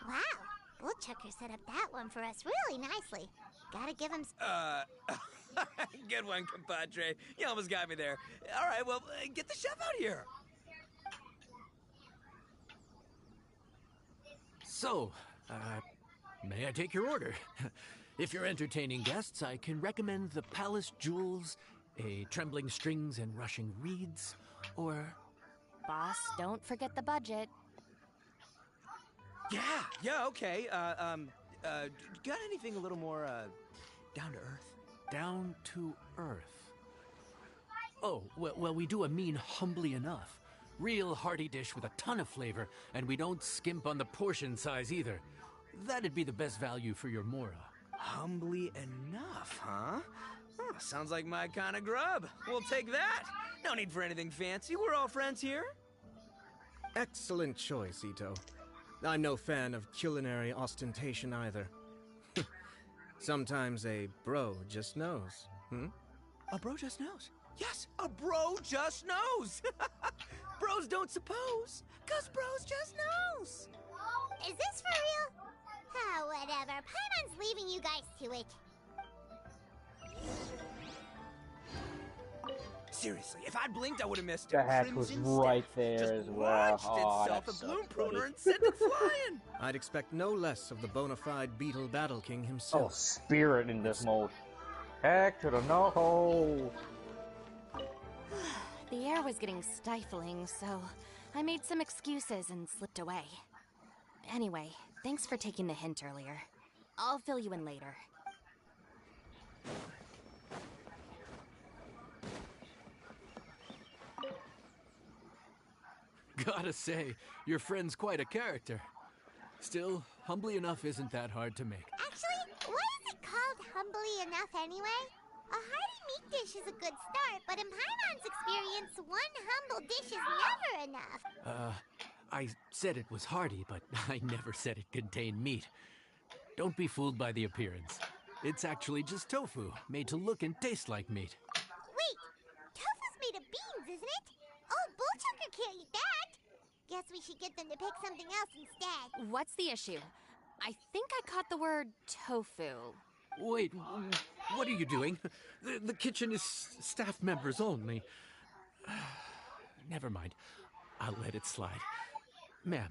Wow, Bullchucker set up that one for us really nicely. Gotta give him... Good one, compadre. You almost got me there. All right, well, get the chef out here. So, may I take your order? If you're entertaining guests, I can recommend the Palace Jewels, a Trembling Strings and Rushing Reeds, or... Boss, don't forget the budget. Yeah, okay. Got anything a little more, down to earth? Down to earth. Oh, well, we do a mean humbly enough. Real hearty dish with a ton of flavor, and we don't skimp on the portion size either. That'd be the best value for your Mora. Humbly enough, huh? Oh, sounds like my kind of grub. We'll take that. No need for anything fancy. We're all friends here. Excellent choice, Ito. I'm no fan of culinary ostentation either. Sometimes a bro just knows, hmm? A bro just knows. Yes, a bro just knows. Bros don't suppose, 'cause bros just knows. Is this for real? Ah, whatever. Paimon's leaving you guys to it. Seriously, if I'd blinked, I would have missed it. The hatch was Crimson right Staff there just as well. launched Oh, itself that a bloom sucks, pruner buddy. and sent it flying. I'd expect no less of the bona fide Beetle Battle King Oh, himself. spirit in this mode. Heck to the no. The air was getting stifling, so I made some excuses and slipped away. Anyway, thanks for taking the hint earlier. I'll fill you in later. Gotta say, your friend's quite a character. Still, humbly enough isn't that hard to make. Actually, what is it called humbly enough anyway? A hearty meat dish is a good start, but in Paimon's experience, one humble dish is never enough. I said it was hearty, but I never said it contained meat. Don't be fooled by the appearance. It's actually just tofu, made to look and taste like meat. Wait, tofu's made of beans, isn't it? Oh, Bullchucker can't eat that. Guess we should get them to pick something else instead. What's the issue? I think I caught the word tofu. Wait, what are you doing? The kitchen is staff members only. Never mind. I'll let it slide. Ma'am,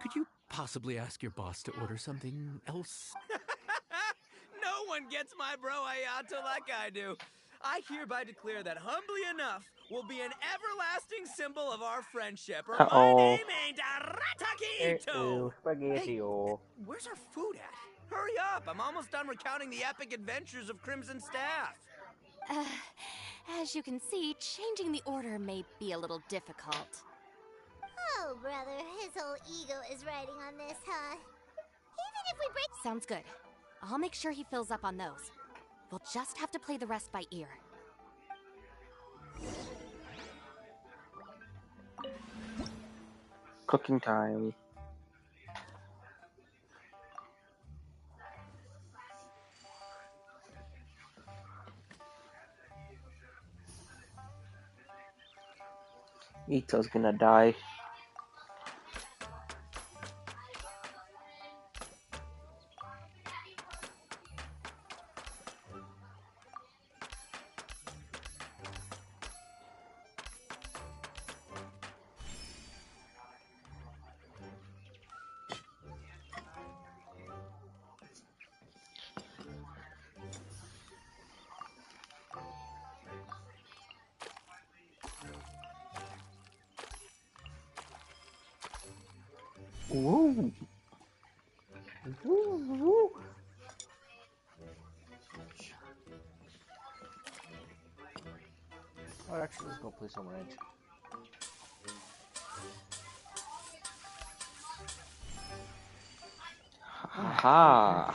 could you possibly ask your boss to order something else? No one gets my bro Ayato like I do. I hereby declare that humbly enough will be an everlasting symbol of our friendship. Or my name ain't Arataki Ito. Spaghetti-o. Where's our food at? Hurry up! I'm almost done recounting the epic adventures of Crimson Staff. As you can see, changing the order may be a little difficult. Oh, brother, his whole ego is riding on this, huh? Even if we break... Sounds good. I'll make sure he fills up on those. We'll just have to play the rest by ear. Cooking time. Ito's gonna die. Woo! Woo, woo. Oh, actually, let's go play some ranch. Aha!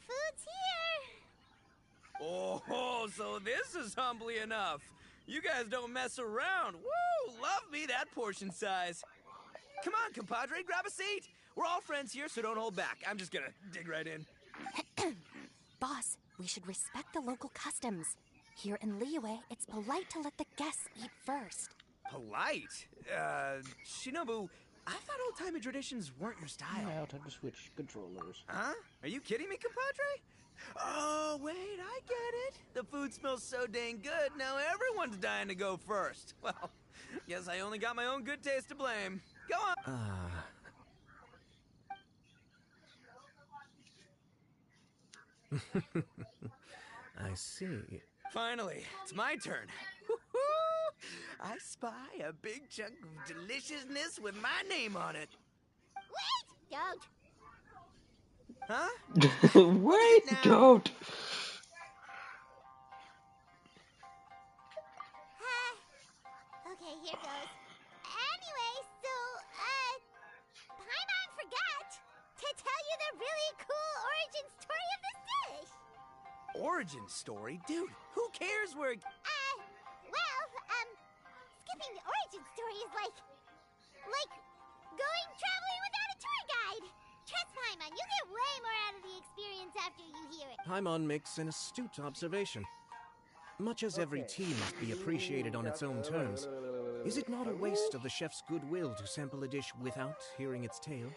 Food's here. Oh, so this is humbly enough. You guys don't mess around. Woo! Love me that portion size. Come on, compadre, grab a seat. We're all friends here, so don't hold back. I'm just gonna dig right in. Boss, we should respect the local customs. Here in Liyue, it's polite to let the guests eat first. Polite? Shinobu, I thought old-timey traditions weren't your style. Yeah, I'll have to switch controllers. Huh? Are you kidding me, compadre? Oh, wait, I get it. The food smells so dang good, now everyone's dying to go first. Well, guess I only got my own good taste to blame. Go on. I see. Finally, it's my turn. Woo-hoo! I spy a big chunk of deliciousness with my name on it. Wait! Don't. Huh? Wait, don't. Okay, here goes. Anyway, so, Paimon forgot to tell you the really cool origin story of this dish. Origin story? Dude, who cares where... Skipping the origin story is like going traveling without a tour guide. Trust Paimon, you get way more out of the experience after you hear it. Paimon makes an astute observation. Much as every tea must be appreciated on its own terms, is it not a waste of the chef's goodwill to sample a dish without hearing its tale?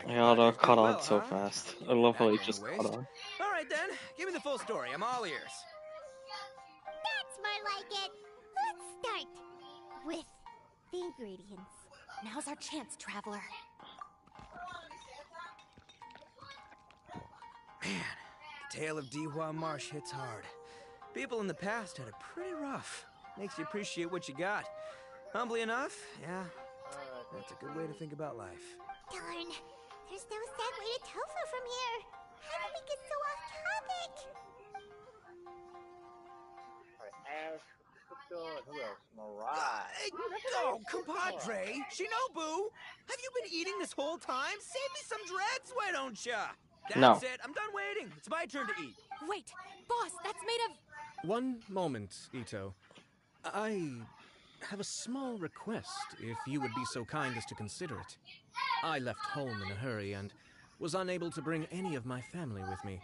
Yeah, that caught on so fast. I love how he just caught on. All right then, give me the full story. I'm all ears. That's more like it. Let's start with the ingredients. Now's our chance, traveler. Man, the tale of Dihua Marsh hits hard. People in the past had it pretty rough. Makes you appreciate what you got. Humbly enough, yeah, that's a good way to think about life. Darn, there's no segue to tofu from here. How did we get so off topic? Oh, compadre! Shinobu! Have you been eating this whole time? Save me some dreads, why don't ya? That's it, I'm done waiting. It's my turn to eat. Wait, boss, that's made of... One moment, Ito. I have a small request, if you would be so kind as to consider it. I left home in a hurry and was unable to bring any of my family with me.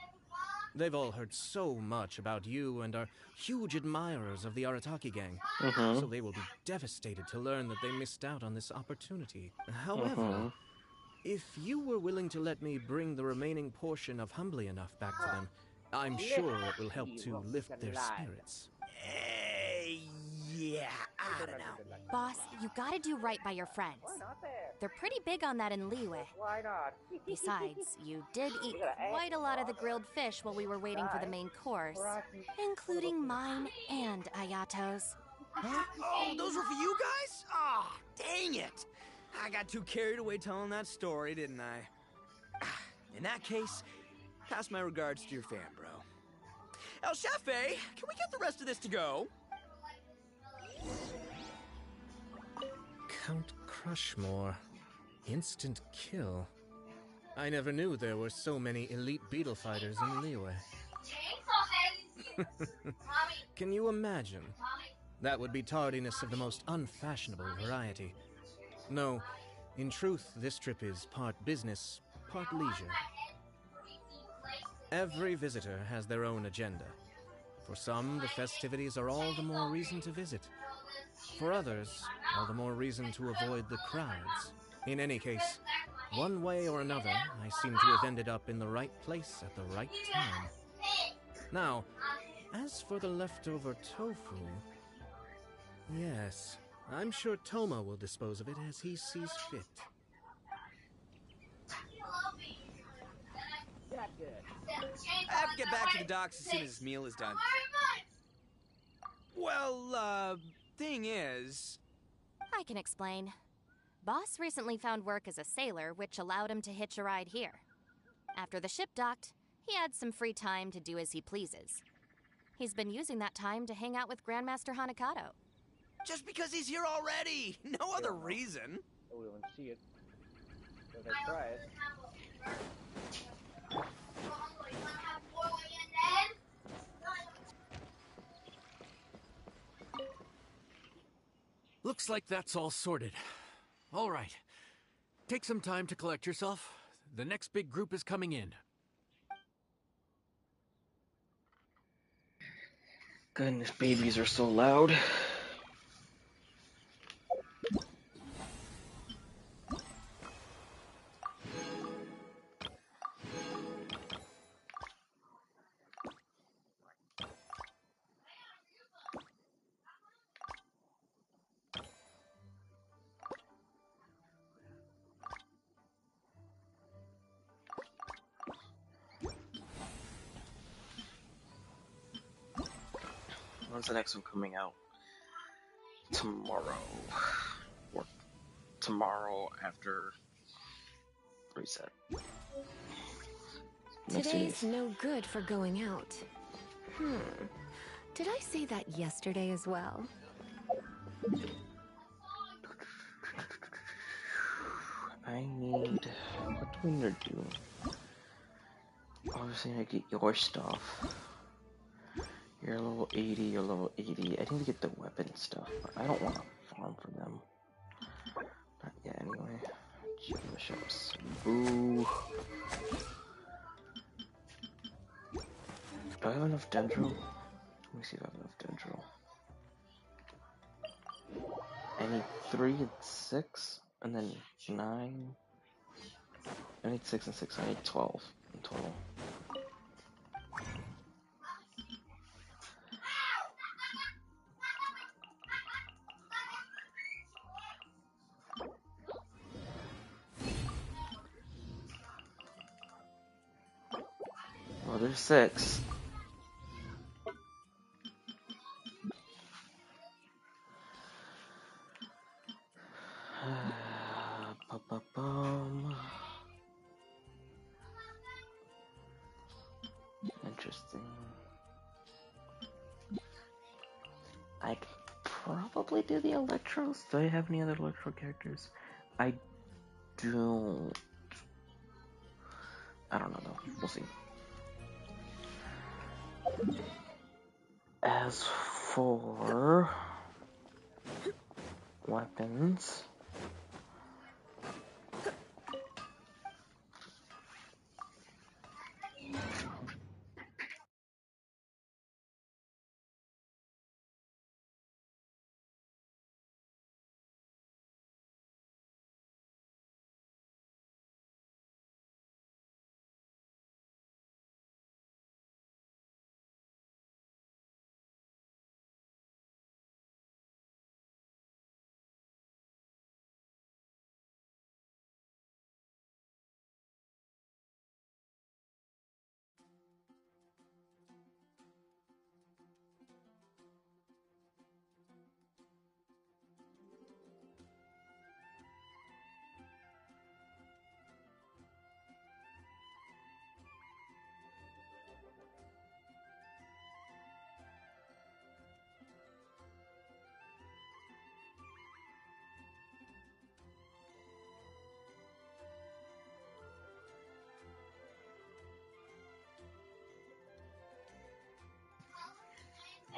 They've all heard so much about you and are huge admirers of the Arataki gang, so they will be devastated to learn that they missed out on this opportunity. However, if you were willing to let me bring the remaining portion of Humbly Enough back to them, I'm sure it will help to lift their spirits. Yeah, I don't know. Boss, you gotta do right by your friends. They're pretty big on that in Liyue. Why not? Besides, you did eat quite a lot of the grilled fish while we were waiting for the main course, including mine and Ayato's. Huh? Oh, those were for you guys? Ah, oh, dang it! I got too carried away telling that story, didn't I? In that case, pass my regards to your fan, bro. El Chefe, can we get the rest of this to go? Count Crushmore. Instant kill. I never knew there were so many elite beetle fighters in Liyue. Can you imagine? That would be tardiness of the most unfashionable variety. No, in truth, this trip is part business, part leisure. Every visitor has their own agenda. For some, the festivities are all the more reason to visit. For others, all the more reason to avoid the crowds. In any case, one way or another, I seem to have ended up in the right place at the right time. Now, as for the leftover tofu... Yes, I'm sure Toma will dispose of it as he sees fit. I have to get back to the docks as soon as this meal is done. Well, thing is... I can explain. Boss recently found work as a sailor, which allowed him to hitch a ride here. After the ship docked, he had some free time to do as he pleases. He's been using that time to hang out with Grandmaster Hanakato. Just because he's here already! No other reason! We won't see it. But I try it. Looks like that's all sorted. All right. Take some time to collect yourself. The next big group is coming in. Goodness, babies are so loud. When's the next one coming out? Tomorrow. Or tomorrow after reset. Next 2 Today's days. no good for going out. Did I say that yesterday as well? I need... What do we need to do? Obviously I need to get your stuff. You're level 80, you're level 80. I need to get the weapon stuff, but I don't want to farm for them. Not yet, anyway. Gym the shops. Boo. Do I have enough dendro? Let me see if I have enough dendro. I need 3 and 6, and then 9. I need 6 and 6, I need 12 in total. Well, there's 6. Ba-ba-bum. Interesting. I could probably do the Electros. Do I have any other Electro characters? I don't. I don't know though. We'll see. As for weapons,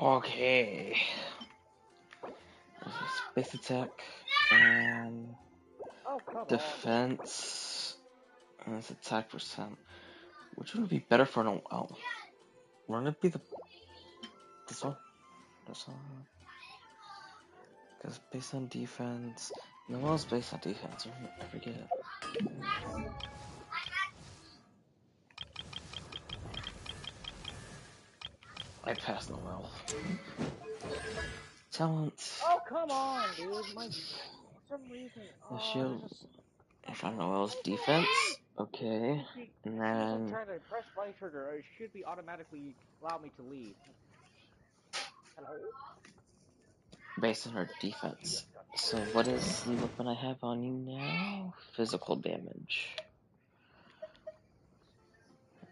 okay. Space attack and defense, and it's attack percent. Which one would be better for an oh? Wouldn't it be this one? This one? Because based on defense, no one's based on defense. I forget. I passed Noel. Talents. Oh, come on, dude. For some reason, The shield. If I know Noel's defense, okay, and then trying to press right trigger, it should be automatically allow me to leave. Hello? based on her defense. So what is the weapon I have on you now? Physical damage.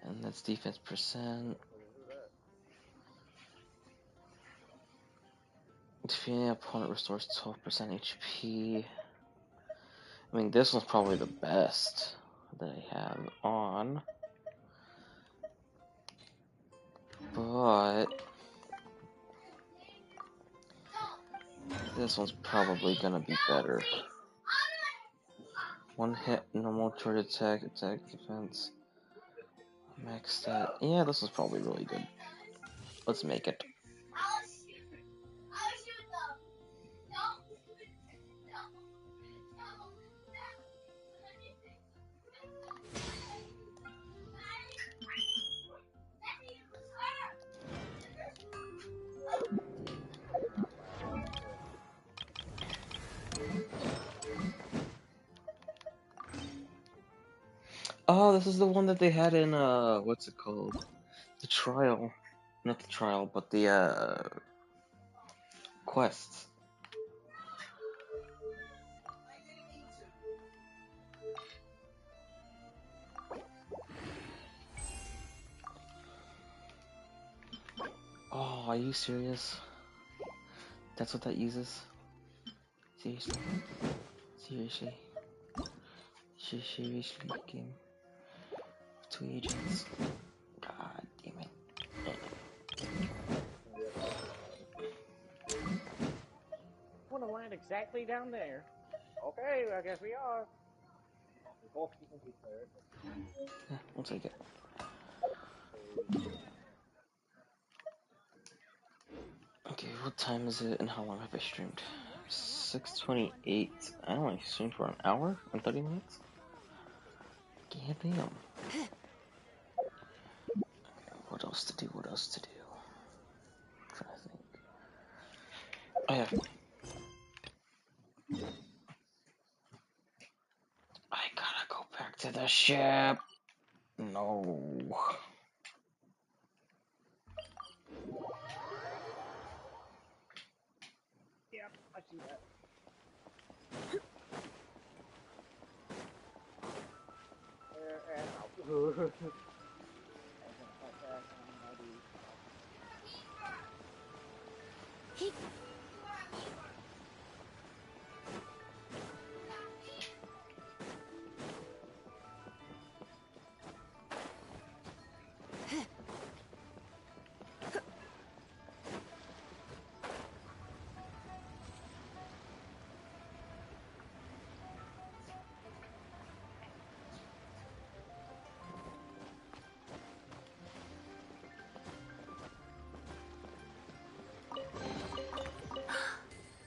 And that's defense percent. Defeating an opponent restores 12% HP. I mean, this one's probably the best that I have on. But this one's probably gonna be better. One hit, normal charge attack, attack defense. Max stat. Yeah, this one's probably really good. Let's make it. Oh, this is the one that they had in, what's it called? The trial. Not the trial, but the, quests. Oh, are you serious? That's what that uses? Seriously? Seriously? Seriously, game? 2 agents? God damn it. I want to land exactly down there. Okay, I guess we are. We both can be cleared. Yeah, we'll take it. Okay, what time is it and how long have I streamed? 6:28. I only streamed for an hour and 30 minutes? God damn. Okay, what else to do? What else to do? I'm trying to think. Oh yeah. I gotta go back to the ship. No. Yep, I see that. And out.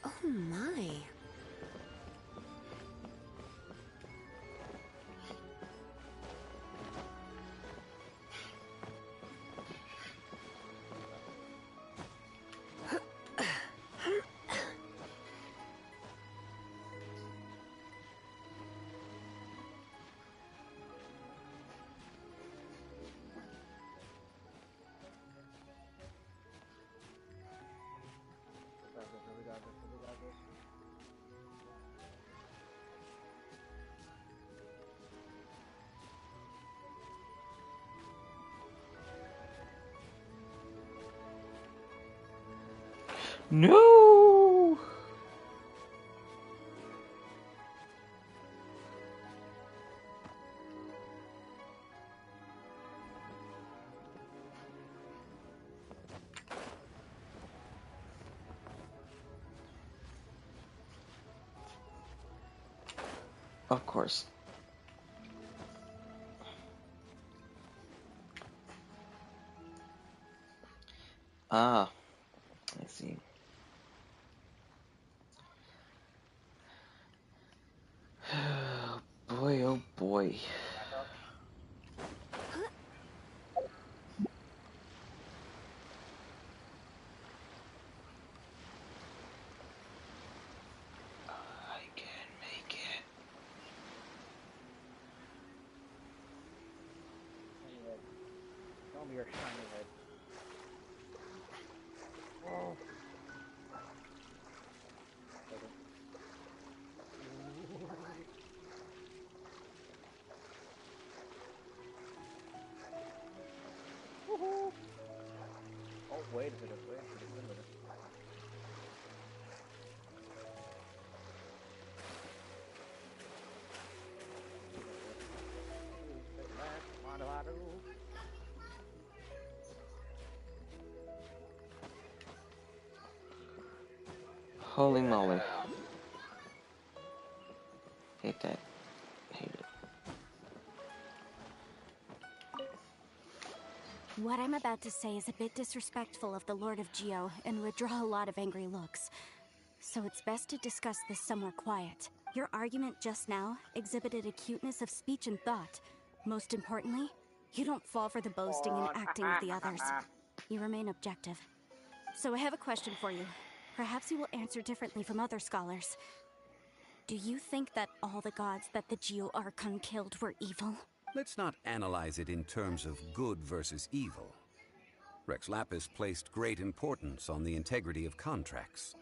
Oh my. No! Of course. Ah, I see. Boy, oh boy. I can make it. Show me your shiny head. Oh. Woohoo! Oh, wait a minute, wait a minute. Holy moly. Hate that. Hate it. What I'm about to say is a bit disrespectful of the Lord of Geo and would draw a lot of angry looks. So it's best to discuss this somewhere quiet. Your argument just now exhibited a cuteness of speech and thought. Most importantly, you don't fall for the boasting and acting of the others. You remain objective. So I have a question for you. Perhaps you will answer differently from other scholars. Do you think that all the gods that the Geo Archon killed were evil? Let's not analyze it in terms of good versus evil. Rex Lapis placed great importance on the integrity of contracts.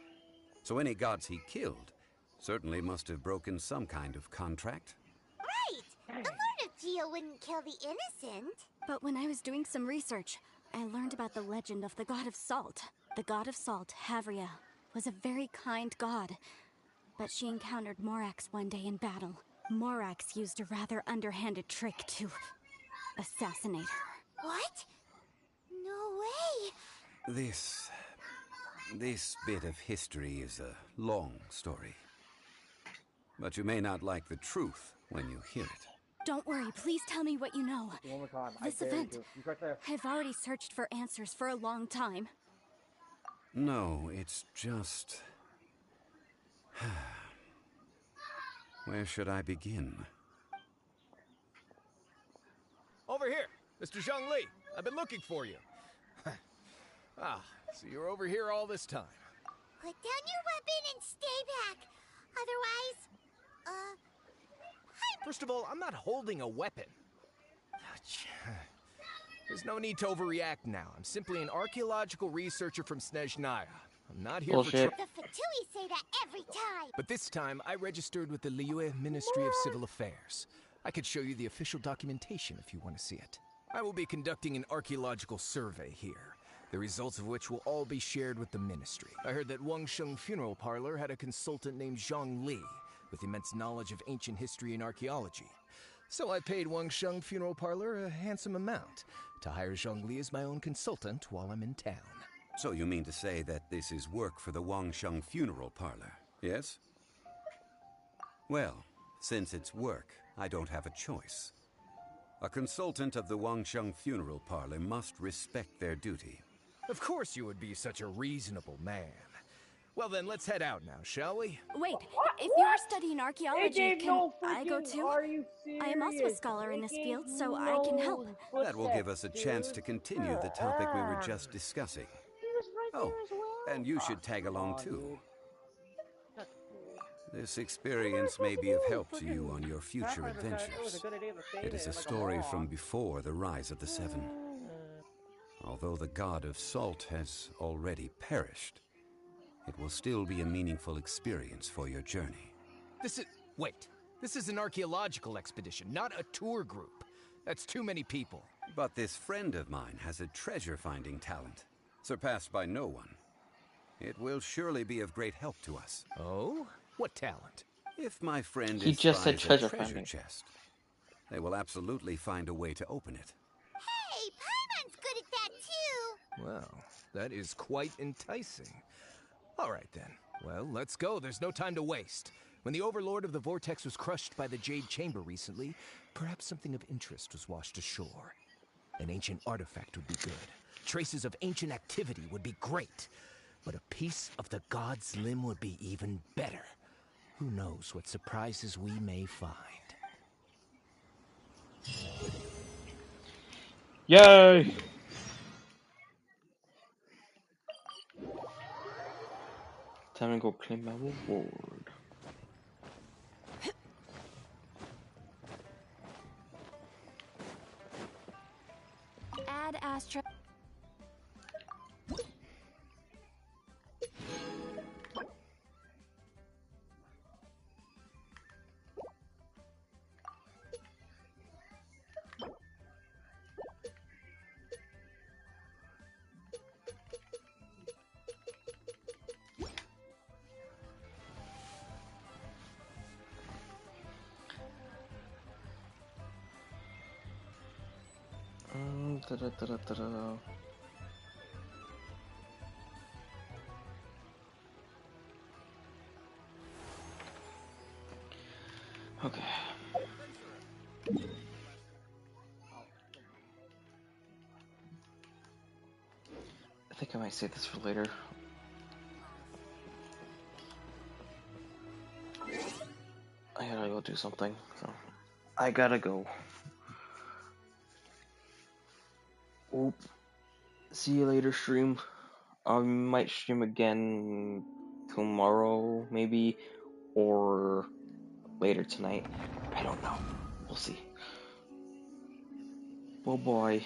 So any gods he killed certainly must have broken some kind of contract. Right! The Lord of Geo wouldn't kill the innocent. But when I was doing some research, I learned about the legend of the god of salt. The god of salt, Havria, was a very kind god. But she encountered Morax one day in battle. Morax used a rather underhanded trick to assassinate her. What? No way! This bit of history is a long story. But you may not like the truth when you hear it. Don't worry, please tell me what you know. One more time. This I dare event, you. He's right there. I've already searched for answers for a long time. No, it's just... Where should I begin? Over here, Mr. Zhongli. I've been looking for you. So you're over here all this time. Put down your weapon and stay back. Otherwise, First of all, I'm not holding a weapon. There's no need to overreact now. I'm simply an archaeological researcher from Snezhnaya. I'm not here for the Fatui say that every time. But this time, I registered with the Liyue Ministry of Civil Affairs. I could show you the official documentation if you want to see it. I will be conducting an archaeological survey here, the results of which will all be shared with the ministry. I heard that Wangsheng Funeral Parlor had a consultant named Zhang Li, with immense knowledge of ancient history and archaeology. So I paid Wangsheng Funeral Parlor a handsome amount to hire Zhang Li as my own consultant while I'm in town. So you mean to say that this is work for the Wangsheng Funeral Parlor, yes? Well, since it's work, I don't have a choice. A consultant of the Wangsheng Funeral Parlor must respect their duty. Of course you would be such a reasonable man. Well then, let's head out now, shall we? Wait, if you are studying archaeology, can I go too? I am also a scholar in this field, so I can help. That will give us a chance to continue the topic we were just discussing. Oh, and you should tag along too. This experience may be of help to you on your future adventures. It is a story from before the rise of the Seven. Although the god of salt has already perished, it will still be a meaningful experience for your journey. Wait, this is an archaeological expedition, not a tour group. That's too many people. But this friend of mine has a treasure-finding talent, surpassed by no one. It will surely be of great help to us. Oh? What talent? If my friend He just said treasure finding. chest, they will absolutely find a way to open it. Hey, Paimon's good at that too. Well, that is quite enticing. All right then. Well, let's go. There's no time to waste. When the Overlord of the Vortex was crushed by the Jade Chamber recently, perhaps something of interest was washed ashore. An ancient artifact would be good. Traces of ancient activity would be great. But a piece of the god's limb would be even better. Who knows what surprises we may find. Yay! Time to go claim my reward. Add Astra. Okay. I think I might save this for later. I gotta go do something, so I gotta go. Oop. See you later, stream. I might stream again tomorrow, maybe, or later tonight. I don't know. We'll see. Bye bye.